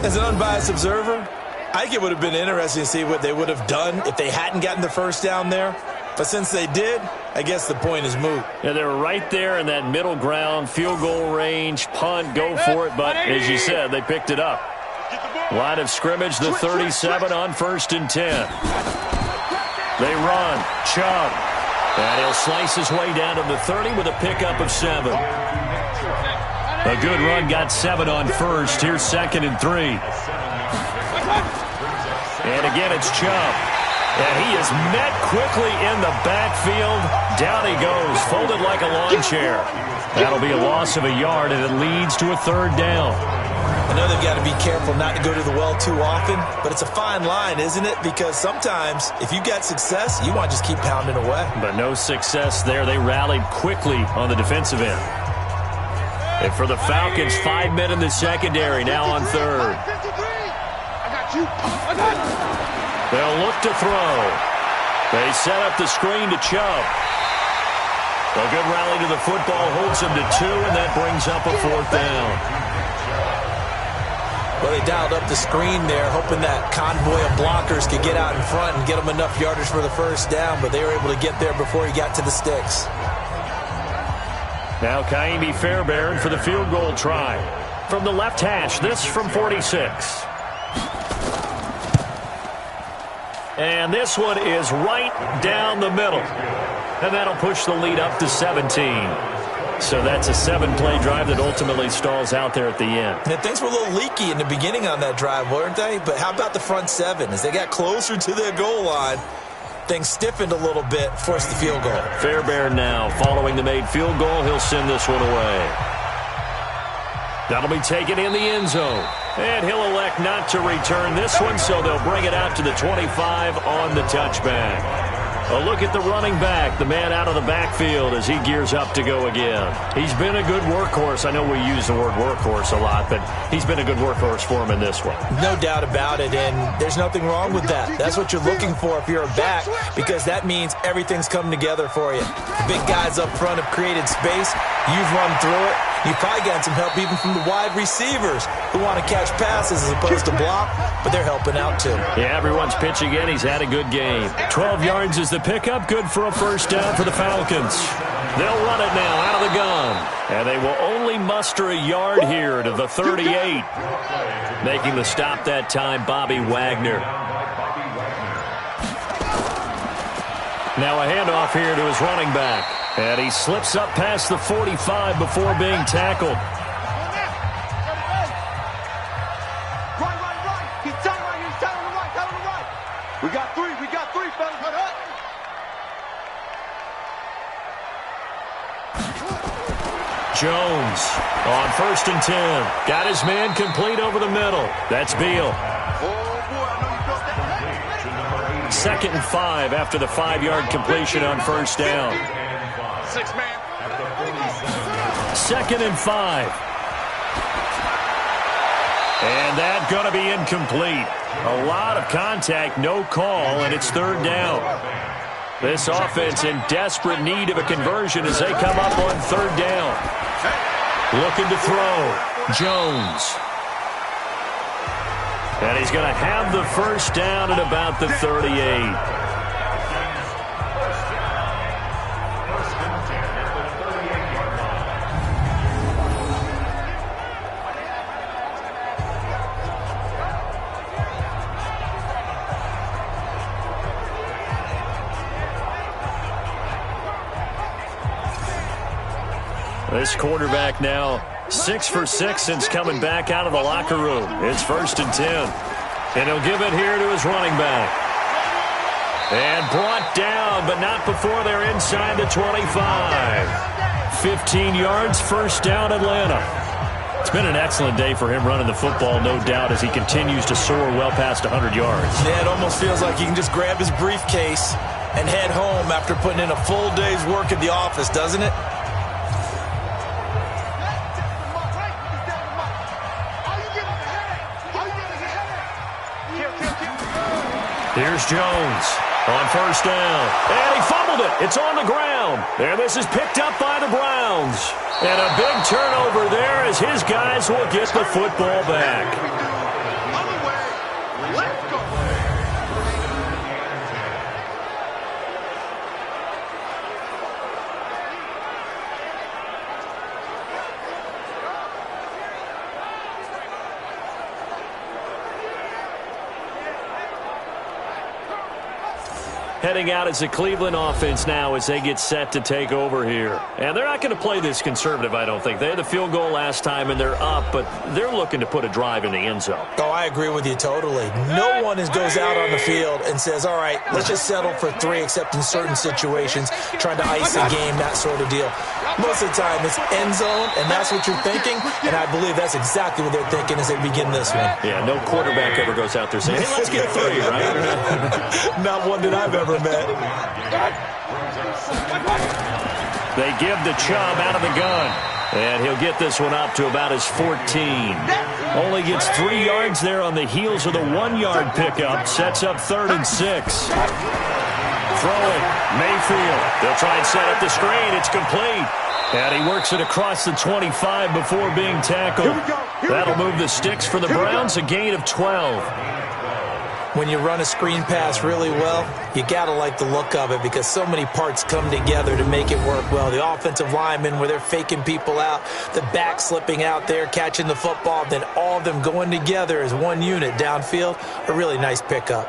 As an unbiased observer, I think it would have been interesting to see what they would have done if they hadn't gotten the 1st down there. But since they did, I guess the point is moot. Yeah, they were right there in that middle ground, field goal range, punt, go for it. But as you said, they picked it up. Line of scrimmage, the 37 on 1st and 10. They run. Chubb. And he'll slice his way down to the 30 with a pickup of 7. A good run, got 7 on 1st. Here's 2nd and 3. And again, it's Chubb. And he is met quickly in the backfield. Down he goes, folded like a lawn chair. That'll be a loss of a yard, and it leads to a third down. I know they've got to be careful not to go to the well too often, but it's a fine line, isn't it? Because sometimes, if you got success, you want to just keep pounding away. But no success there. They rallied quickly on the defensive end. And for the Falcons, 5 men in the secondary, now on third. They'll look to throw. They set up the screen to Chubb. A good rally to the football holds him to 2, and that brings up a fourth down. Well, they dialed up the screen there, hoping that convoy of blockers could get out in front and get them enough yardage for the first down, but they were able to get there before he got to the sticks. Now Kaimi Fairbairn for the field goal try. From the left hash, this from 46. And this one is right down the middle. And that'll push the lead up to 17. So that's a 7-play drive that ultimately stalls out there at the end. And things were a little leaky in the beginning on that drive, weren't they? But how about the front 7? As they got closer to their goal line, things stiffened a little bit, forced the field goal. Fairbairn now following the made field goal. He'll send this one away. That'll be taken in the end zone. And he'll elect not to return this one, so they'll bring it out to the 25 on the touchback. A look at the running back, the man out of the backfield as he gears up to go again. He's been a good workhorse. I know we use the word workhorse a lot, but he's been a good workhorse for him in this one. No doubt about it, and there's nothing wrong with that. That's what you're looking for if you're a back, because that means everything's coming together for you. The big guys up front have created space. You've run through it. You've probably gotten some help even from the wide receivers who want to catch passes as opposed to block, but they're helping out too. Yeah, everyone's pitching in. He's had a good game. 12 yards is the pickup. Good for a first down for the Falcons. They'll run it now out of the gun. And they will only muster a yard here to the 38. Making the stop that time, Bobby Wagner. Now a handoff here to his running back. And he slips up past the 45 before being tackled. Right. He's down right. He's down on the right. Down on the right. We got three, fellas. Jones on 1st and 10. Got his man complete over the middle. That's Beal. Second and 5 after the 5-yard completion on first down. 6 man. Second and 5. And that's going to be incomplete. A lot of contact, no call, and it's third down. This offense in desperate need of a conversion as they come up on third down. Looking to throw. Jones. And he's going to have the first down at about the 38. This quarterback now 6 for 6 since coming back out of the locker room. It's 1st and 10. And he'll give it here to his running back. And brought down, but not before they're inside the 25. 15 yards, first down, Atlanta. It's been an excellent day for him running the football, no doubt, as he continues to soar well past 100 yards. Yeah, it almost feels like he can just grab his briefcase and head home after putting in a full day's work at the office, doesn't it? Here's Jones on first down. And he fumbled it. It's on the ground. And this is picked up by the Browns. And a big turnover there as his guys will get the football back. Let's go. heading out as a Cleveland offense now as they get set to take over here. And they're not going to play this conservative, I don't think. They had the field goal last time, and they're up, but they're looking to put a drive in the end zone. Oh, I agree with you totally. No one goes out on the field and says, all right, let's just settle for 3, except in certain situations, trying to ice a game, that sort of deal. Most of the time, it's end zone, and that's what you're thinking, and I believe that's exactly what they're thinking as they begin this one. Yeah, no quarterback ever goes out there saying, hey, let's get 3, right? Not one that I've ever met. They give the Chubb out of the gun, and he'll get this one up to about his 14. Only gets 3 yards there on the heels of the 1-yard pickup. Sets up 3rd and 6. Throwing, Mayfield. They'll try and set up the screen. It's complete. And he works it across the 25 before being tackled. That'll move the sticks for the Browns, a gain of 12. When you run a screen pass really well, you got to like the look of it because so many parts come together to make it work well. The offensive linemen, where they're faking people out, the back slipping out there, catching the football, then all of them going together as one unit downfield, a really nice pickup.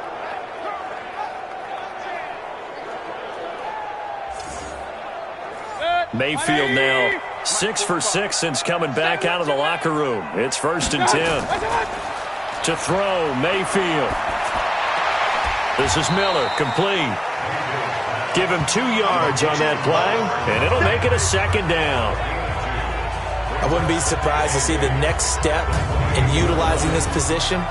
Mayfield now 6 for 6 since coming back out of the locker room. It's 1st and 10. To throw, Mayfield. This is Miller, complete. Give him 2 yards on that play, and it'll make it a 2nd down. I wouldn't be surprised to see the next step in utilizing this position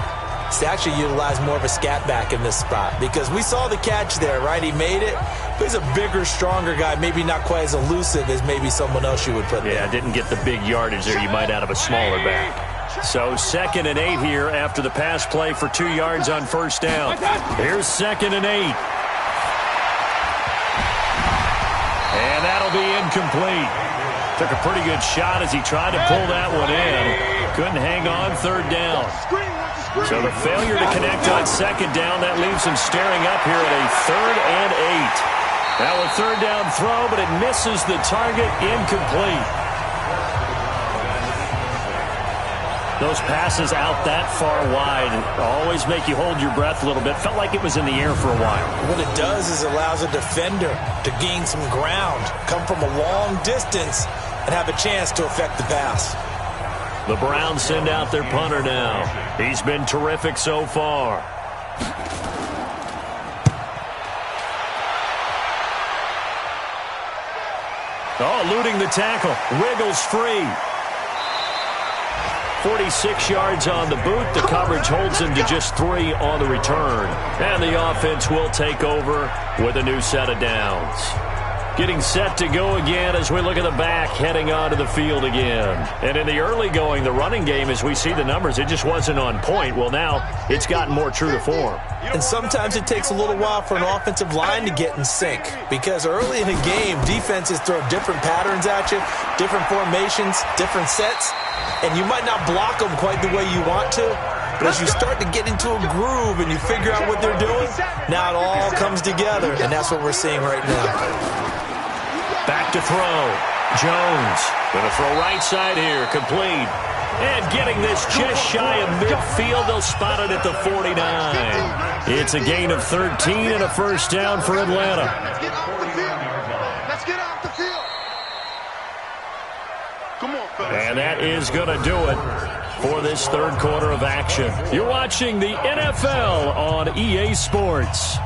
is to actually utilize more of a scat back in this spot, because we saw the catch there, right? He made it, but he's a bigger, stronger guy, maybe not quite as elusive as maybe someone else you would put there. Yeah, didn't get the big yardage there you might out of a smaller back. So 2nd and 8 here after the pass play for 2 yards on 1st down. Here's 2nd and 8. And that'll be incomplete. Took a pretty good shot as he tried to pull that one in. Couldn't hang on 3rd down. So the failure to connect on 2nd down, that leaves him staring up here at a 3rd and 8. Now a 3rd down throw, but it misses the target, incomplete. Those passes out that far wide always make you hold your breath a little bit. Felt like it was in the air for a while. What it does is it allows a defender to gain some ground, come from a long distance, and have a chance to affect the pass. The Browns send out their punter now. He's been terrific so far. Oh, eluding the tackle. Wiggles free. 46 yards on the boot. The coverage holds him to just 3 on the return. And the offense will take over with a new set of downs. Getting set to go again as we look at the back, heading onto the field again. And in the early going, the running game, as we see the numbers, it just wasn't on point. Well, now it's gotten more true to form. And sometimes it takes a little while for an offensive line to get in sync, because early in a game, defenses throw different patterns at you, different formations, different sets, and you might not block them quite the way you want to. But as you start to get into a groove and you figure out what they're doing, now it all comes together, and that's what we're seeing right now. Back to throw. Jones going to throw right side here, complete. And getting this just shy of midfield, they'll spot it at the 49. It's a gain of 13 and a 1st down for Atlanta. Let's get off the field. Let's get off the field. Come on, fellas. And that is going to do it for this 3rd quarter of action. You're watching the NFL on EA Sports.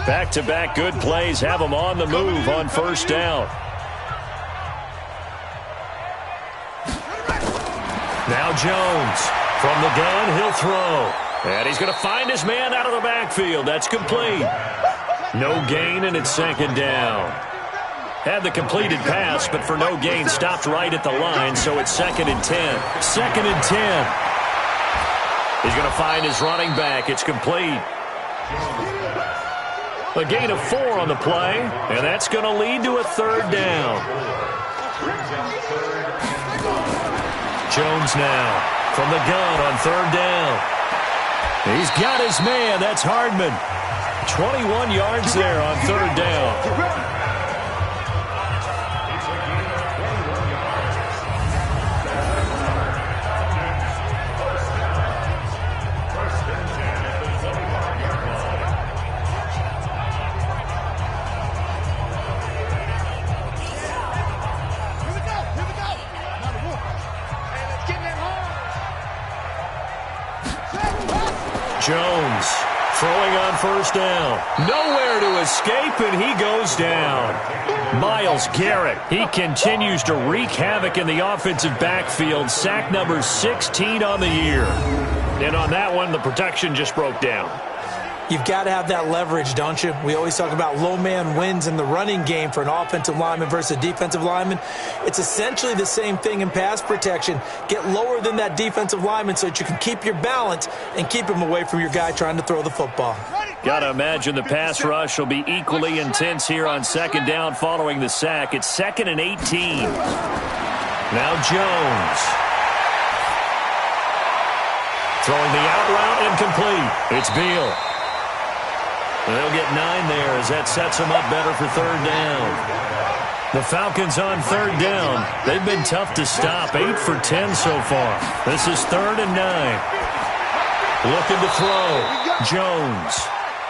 Back-to-back good plays have them on the move on 1st down. Now Jones from the gun, he'll throw. And he's going to find his man out of the backfield. That's complete. No gain, and it's 2nd down. Had the completed pass, but for no gain, stopped right at the line, so it's 2nd and 10. 2nd and 10. He's going to find his running back. It's complete. A gain of 4 on the play, and that's going to lead to a 3rd down. Jones now from the gun on 3rd down. He's got his man. That's Hardman. 21 yards there on 3rd down. Jones throwing on first down. Nowhere to escape, and he goes down. Myles Garrett, he continues to wreak havoc in the offensive backfield. Sack number 16 on the year. And on that one, the protection just broke down. You've got to have that leverage, don't you? We always talk about low man wins in the running game for an offensive lineman versus a defensive lineman. It's essentially the same thing in pass protection. Get lower than that defensive lineman so that you can keep your balance and keep him away from your guy trying to throw the football. Got to imagine the pass rush will be equally intense here on second down following the sack. It's 2nd and 18. Now Jones. Throwing the out route incomplete. It's Beal. They'll get 9 there as that sets them up better for third down. The Falcons on third down. They've been tough to stop. 8 for 10 so far. This is 3rd and 9. Looking to throw. Jones.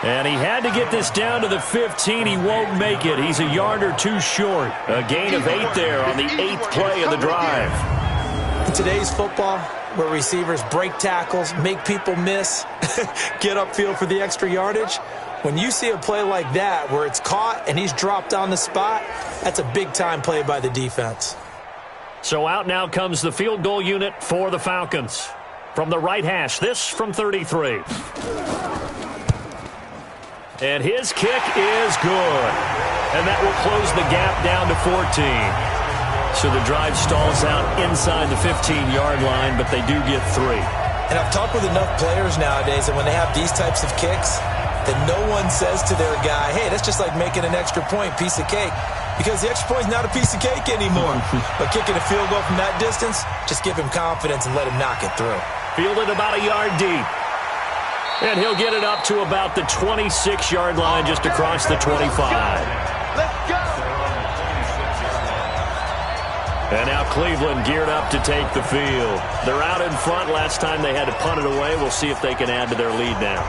And he had to get this down to the 15. He won't make it. He's a yard or two short. A gain of 8 there on the 8th play of the drive. In today's football, where receivers break tackles, make people miss, get upfield for the extra yardage, when you see a play like that where it's caught and he's dropped on the spot, that's a big-time play by the defense. So out now comes the field goal unit for the Falcons. From the right hash, this from 33. And his kick is good. And that will close the gap down to 14. So the drive stalls out inside the 15-yard line, but they do get 3. And I've talked with enough players nowadays that when they have these types of kicks, that no one says to their guy, hey, that's just like making an extra point, piece of cake. Because the extra point is not a piece of cake anymore. But kicking a field goal from that distance, just give him confidence and let him knock it through. Fielded about a yard deep. And he'll get it up to about the 26-yard line just across the 25. Let's go. And now Cleveland geared up to take the field. They're out in front. Last time they had to punt it away. We'll see if they can add to their lead now.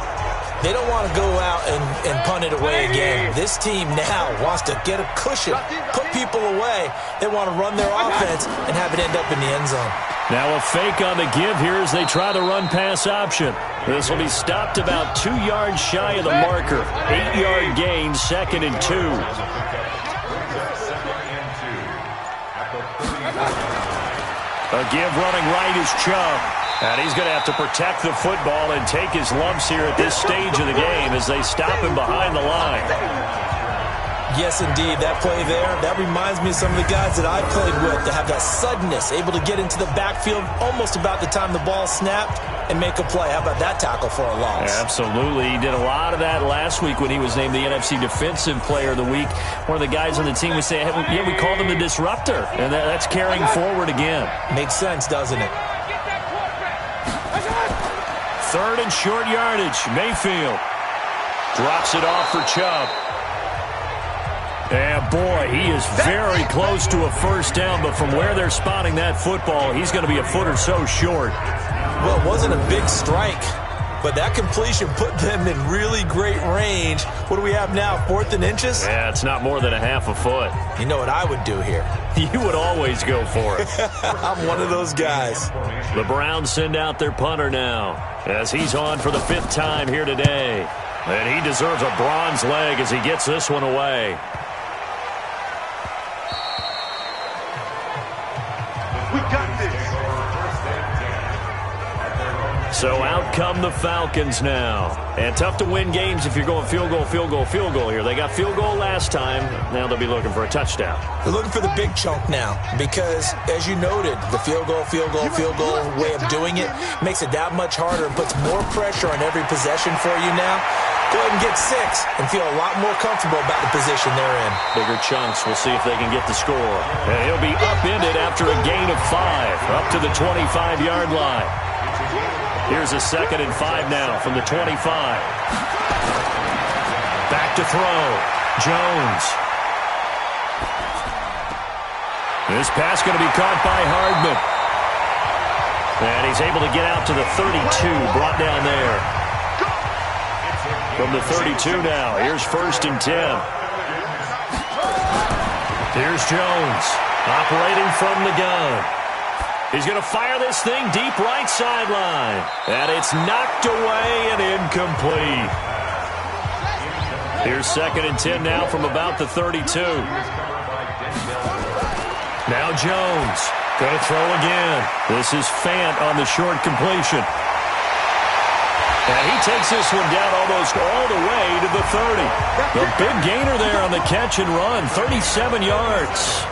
They don't want to go out and punt it away again. This team now wants to get a cushion, put people away. They want to run their offense and have it end up in the end zone. Now a fake on the give here as they try the run-pass option. This will be stopped about 2 yards shy of the marker. 8-yard gain, 2nd and 2. A give running right is Chubb. And he's going to have to protect the football and take his lumps here at this stage of the game as they stop him behind the line. Yes, indeed. That play there, that reminds me of some of the guys that I played with that have that suddenness, able to get into the backfield almost about the time the ball snapped and make a play. How about that tackle for a loss? Absolutely. He did a lot of that last week when he was named the NFC Defensive Player of the Week. One of the guys on the team would say, yeah, we called him the disruptor. And that's carrying forward again. Makes sense, doesn't it? 3rd and short yardage. Mayfield drops it off for Chubb. And boy, he is very close to a first down, but from where they're spotting that football, he's going to be a foot or so short. Well, it wasn't a big strike, but that completion put them in really great range. What do we have now, 4th and inches? Yeah, it's not more than a half a foot. You know what I would do here? You would always go for it. I'm one of those guys. The Browns send out their punter now as he's on for the 5th time here today. And he deserves a bronze leg as he gets this one away. We got this. So out come the Falcons now. And tough to win games if you're going field goal, field goal, field goal here. They got field goal last time. Now they'll be looking for a touchdown. They're looking for the big chunk now because, as you noted, the field goal way of doing it makes it that much harder and puts more pressure on every possession for you now. Go ahead and get 6 and feel a lot more comfortable about the position they're in. Bigger chunks. We'll see if they can get the score. And he'll be upended after a gain of 5 up to the 25-yard line. Here's a 2nd and 5 now from the 25. Back to throw. Jones. This pass going to be caught by Hardman. And he's able to get out to the 32, brought down there. From the 32 now, here's 1st and 10. Here's Jones, operating from the gun. He's going to fire this thing deep right sideline. And it's knocked away and incomplete. Here's 2nd and 10 now from about the 32. Now Jones going to throw again. This is Fant on the short completion. And he takes this one down almost all the way to the 30. The big gainer there on the catch and run, 37 yards.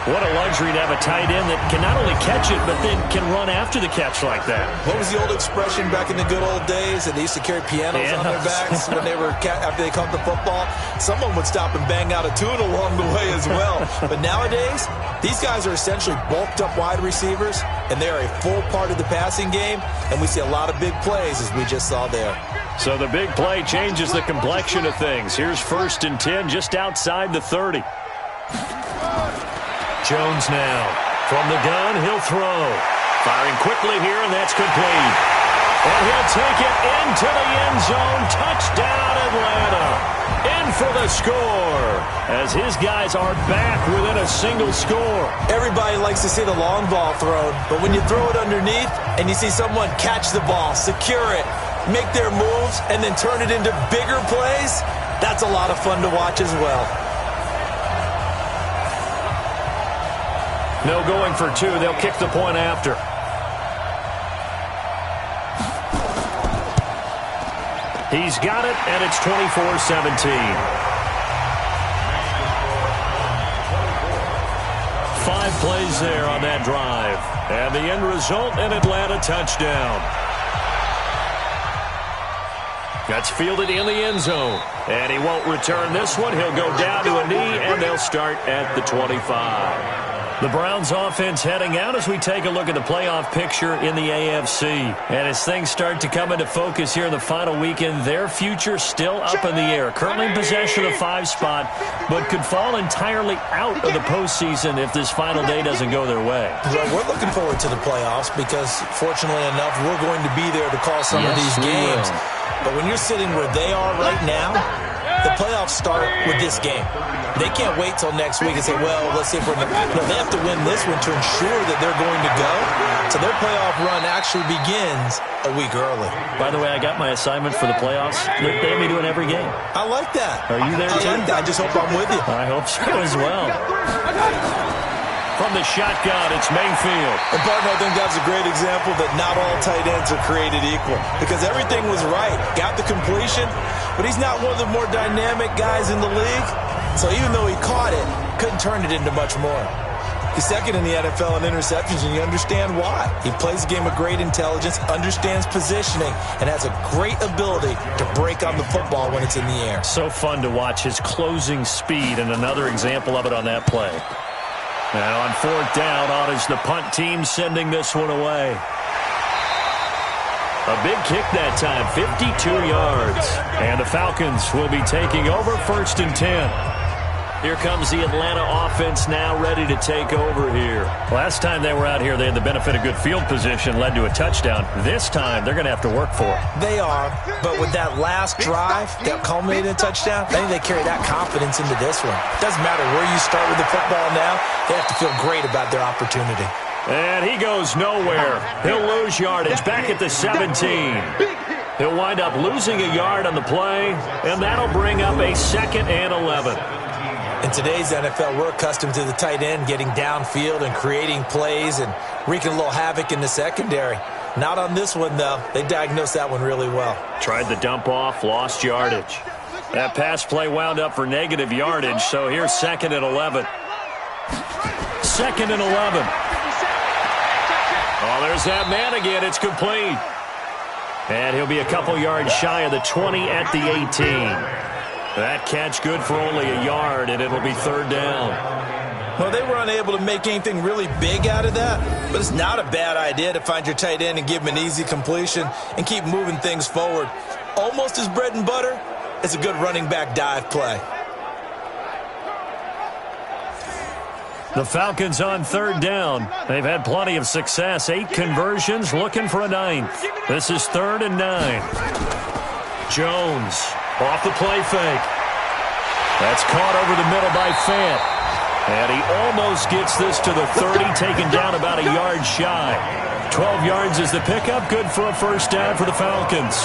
What a luxury to have a tight end that can not only catch it, but then can run after the catch like that. What was the old expression back in the good old days that they used to carry pianos on their backs when they were after they caught the football? Someone would stop and bang out a tune along the way as well. But nowadays, these guys are essentially bulked up wide receivers, and they are a full part of the passing game, and we see a lot of big plays as we just saw there. So the big play changes the complexion of things. Here's 1st and 10 just outside the 30. Jones now. From the gun, he'll throw. Firing quickly here, and that's complete. And he'll take it into the end zone. Touchdown, Atlanta. In for the score, as his guys are back within a single score. Everybody likes to see the long ball thrown, but when you throw it underneath and you see someone catch the ball, secure it, make their moves, and then turn it into bigger plays, that's a lot of fun to watch as well. No going for 2. They'll kick the point after. He's got it, and it's 24-17. 5 plays there on that drive. And the end result, an Atlanta touchdown. That's fielded in the end zone. And he won't return this one. He'll go down to a knee, and they'll start at the 25. The Browns offense heading out as we take a look at the playoff picture in the AFC. And as things start to come into focus here in the final weekend, their future still up in the air. Currently in possession of the 5 spot, but could fall entirely out of the postseason if this final day doesn't go their way. Well, we're looking forward to the playoffs because, fortunately enough, we're going to be there to call some of these games. But when you're sitting where they are right now, the playoffs start with this game. They can't wait till next week and say, well, let's see if we're going to... No, they have to win this one to ensure that they're going to go. So their playoff run actually begins a week early. By the way, I got my assignment for the playoffs. They have me doing every game. I like that. Are you there, too? I just hope I'm with you. I hope so as well. From the shotgun, it's Mayfield. And, partner, I think that's a great example that not all tight ends are created equal because everything was right. Got the completion, but he's not one of the more dynamic guys in the league. So even though he caught it, couldn't turn it into much more. He's 2nd in the NFL in interceptions, and you understand why. He plays a game of great intelligence, understands positioning, and has a great ability to break on the football when it's in the air. So fun to watch his closing speed, and another example of it on that play. And on 4th down, on is the punt team sending this one away. A big kick that time, 52 yards. And the Falcons will be taking over 1st and 10. Here comes the Atlanta offense now ready to take over here. Last time they were out here, they had the benefit of good field position, led to a touchdown. This time, they're going to have to work for it. They are, but with that last drive that culminated in a touchdown, I think they carry that confidence into this one. Doesn't matter where you start with the football now, they have to feel great about their opportunity. And he goes nowhere. He'll lose yardage back at the 17. He'll wind up losing a yard on the play, and that'll bring up a 2nd and 11. In today's NFL, we're accustomed to the tight end getting downfield and creating plays and wreaking a little havoc in the secondary. Not on this one, though. They diagnosed that one really well. Tried the dump off, lost yardage. That pass play wound up for negative yardage, so here's 2nd and 11. 2nd and 11. Oh, there's that man again. It's complete. And he'll be a couple yards shy of the 20 at the 18. That catch good for only a yard, and it'll be 3rd down. Well, they were unable to make anything really big out of that, but it's not a bad idea to find your tight end and give him an easy completion and keep moving things forward. Almost as bread and butter as a good running back dive play. The Falcons on 3rd down. They've had plenty of success. 8 conversions, looking for a 9th. This is 3rd and 9. Jones off the play fake. That's caught over the middle by Fant. And he almost gets this to the 30, taken down about a yard shy. 12 yards is the pickup, good for a first down for the Falcons.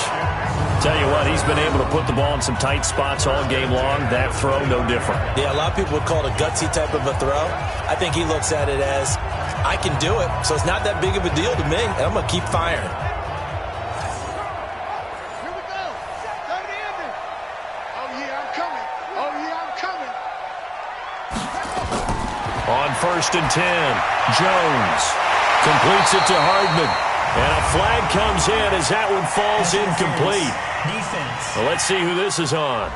Tell you what, he's been able to put the ball in some tight spots all game long. That throw, no different. Yeah, a lot of people would call it a gutsy type of a throw. I think he looks at it as, I can do it, so it's not that big of a deal to me, and I'm going to keep firing. Here we go. Go to the end. Oh, yeah, I'm coming. Oh, yeah, I'm coming. On 1st and 10, Jones completes it to Hardman. And a flag comes in as that one falls incomplete. Well, let's see who this is on.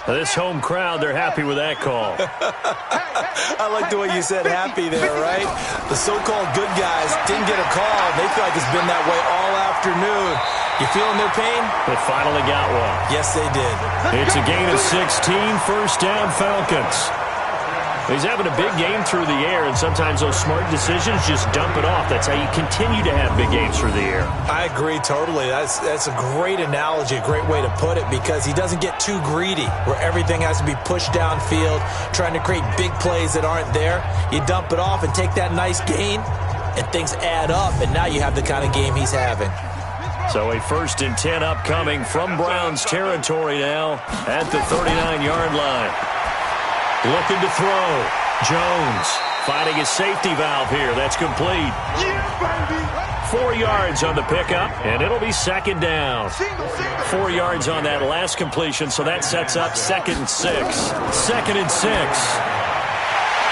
This home crowd, they're happy with that call. I like the way you said happy there, right? The so-called good guys didn't get a call. They feel like it's been that way all afternoon. You feeling their pain? They finally got one. Yes, they did. It's a gain of 16, first down Falcons. He's having a big game through the air, and sometimes those smart decisions just dump it off. That's how you continue to have big games through the air. I agree totally. That's a great analogy, a great way to put it, because he doesn't get too greedy where everything has to be pushed downfield, trying to create big plays that aren't there. You dump it off and take that nice gain, and things add up, and now you have the kind of game he's having. So a 1st and 10 upcoming from Browns territory now at the 39-yard line. Looking to throw. Jones finding his safety valve here. That's complete. Yeah, baby. 4 yards on the pickup, and it'll be 2nd down. 4 yards on that last completion, so that sets up 2nd and 6. 2nd and 6.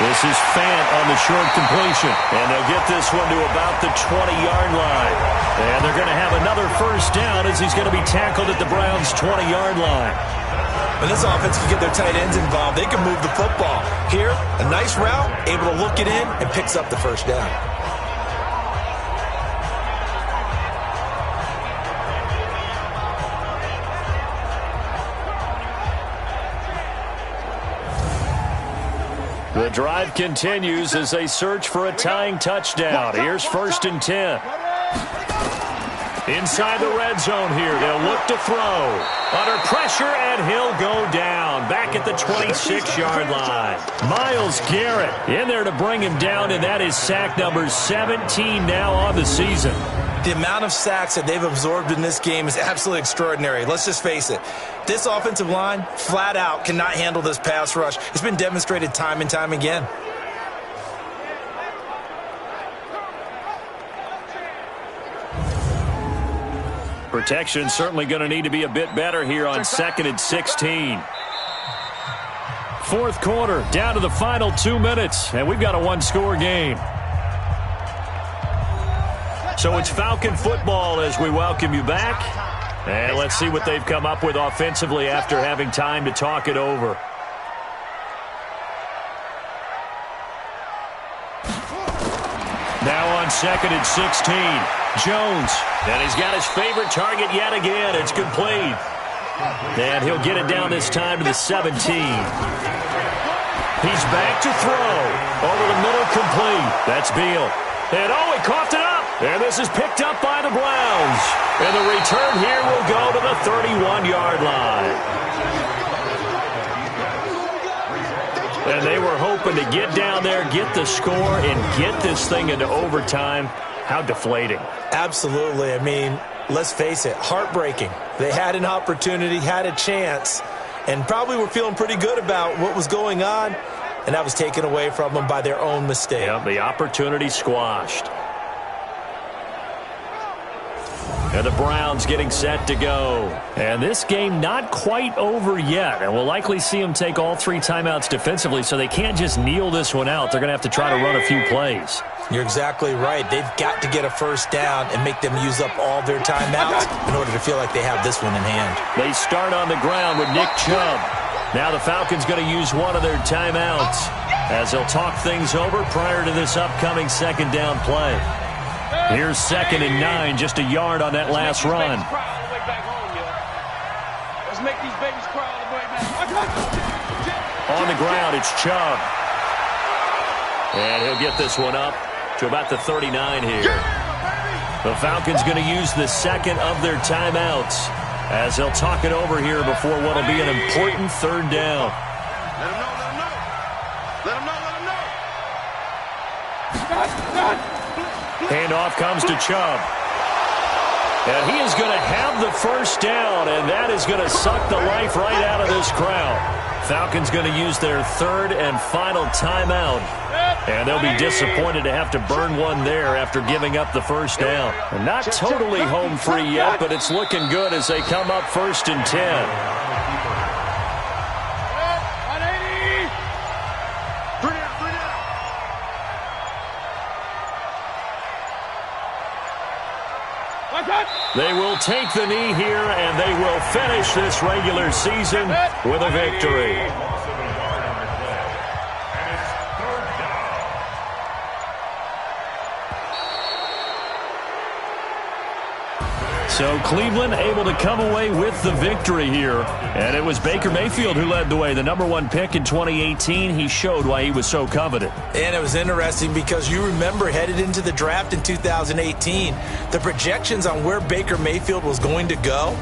This is Fant on the short completion, and they'll get this one to about the 20-yard line. And they're going to have another first down as he's going to be tackled at the Browns' 20-yard line. When this offense can get their tight ends involved, they can move the football. Here, a nice route, able to look it in, and picks up the first down. The drive continues as they search for a tying touchdown. Here's 1st and 10. Inside the red zone here. They'll look to throw. Under pressure, and he'll go down. Back at the 26-yard line. Myles Garrett in there to bring him down, and that is sack number 17 now on the season. The amount of sacks that they've absorbed in this game is absolutely extraordinary. Let's just face it. This offensive line, flat out, cannot handle this pass rush. It's been demonstrated time and time again. Protection certainly going to need to be a bit better here on 2nd and 16. 4th quarter, down to the final 2 minutes, and we've got a one-score game. So it's Falcon football as we welcome you back. And let's see what they've come up with offensively after having time to talk it over. Now on 2nd and 16, Jones. And he's got his favorite target yet again. It's complete. And he'll get it down this time to the 17. He's back to throw. Over the middle, complete. That's Beal. And he coughed it up. And this is picked up by the Browns. And the return here will go to the 31-yard line. And they were hoping to get down there, get the score, and get this thing into overtime. How deflating. Absolutely. I mean, let's face it, heartbreaking. They had an opportunity, had a chance, and probably were feeling pretty good about what was going on, and that was taken away from them by their own mistake. Yeah, the opportunity squashed. And the Browns getting set to go. And this game not quite over yet. And we'll likely see them take all 3 timeouts defensively, so they can't just kneel this one out. They're going to have to try to run a few plays. You're exactly right. They've got to get a first down and make them use up all their timeouts in order to feel like they have this one in hand. They start on the ground with Nick Chubb. Now the Falcons going to use one of their timeouts as they'll talk things over prior to this upcoming 2nd down play. Here's 2nd and 9, just a yard on that last run. Let's make these babies cry all the way back. On the ground, it's Chubb. And he'll get this one up to about the 39 here. The Falcons going to use the 2nd of their timeouts as they'll talk it over here before what will be an important third down. Let him know, let him know. Let him know, let him know. Handoff comes to Chubb. And he is going to have the first down, and that is going to suck the life right out of this crowd. Falcons going to use their third and final timeout, and they'll be disappointed to have to burn one there after giving up the first down. And not totally home free yet, but it's looking good as they come up 1st and 10. They will take the knee here, and they will finish this regular season with a victory. So Cleveland able to come away with the victory here. And it was Baker Mayfield who led the way. The #1 pick in 2018. He showed why he was so coveted. And it was interesting because you remember headed into the draft in 2018, the projections on where Baker Mayfield was going to go,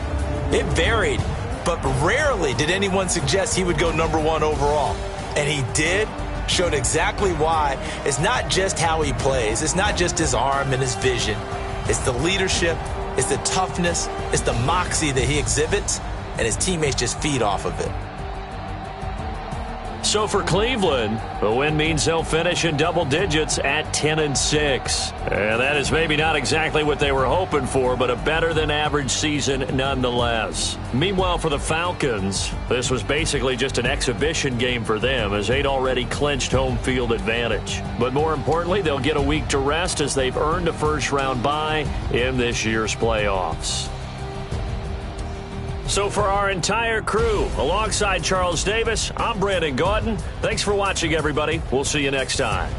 it varied. But rarely did anyone suggest he would go #1 overall. And he did. Showed exactly why. It's not just how he plays. It's not just his arm and his vision. It's the leadership. It's the toughness, it's the moxie that he exhibits, and his teammates just feed off of it. So for Cleveland, the win means they'll finish in double digits at 10-6. And that is maybe not exactly what they were hoping for, but a better than average season nonetheless. Meanwhile, for the Falcons, this was basically just an exhibition game for them as they'd already clinched home field advantage. But more importantly, they'll get a week to rest as they've earned a first-round bye in this year's playoffs. So for our entire crew, alongside Charles Davis, I'm Brandon Gaudin. Thanks for watching, everybody. We'll see you next time.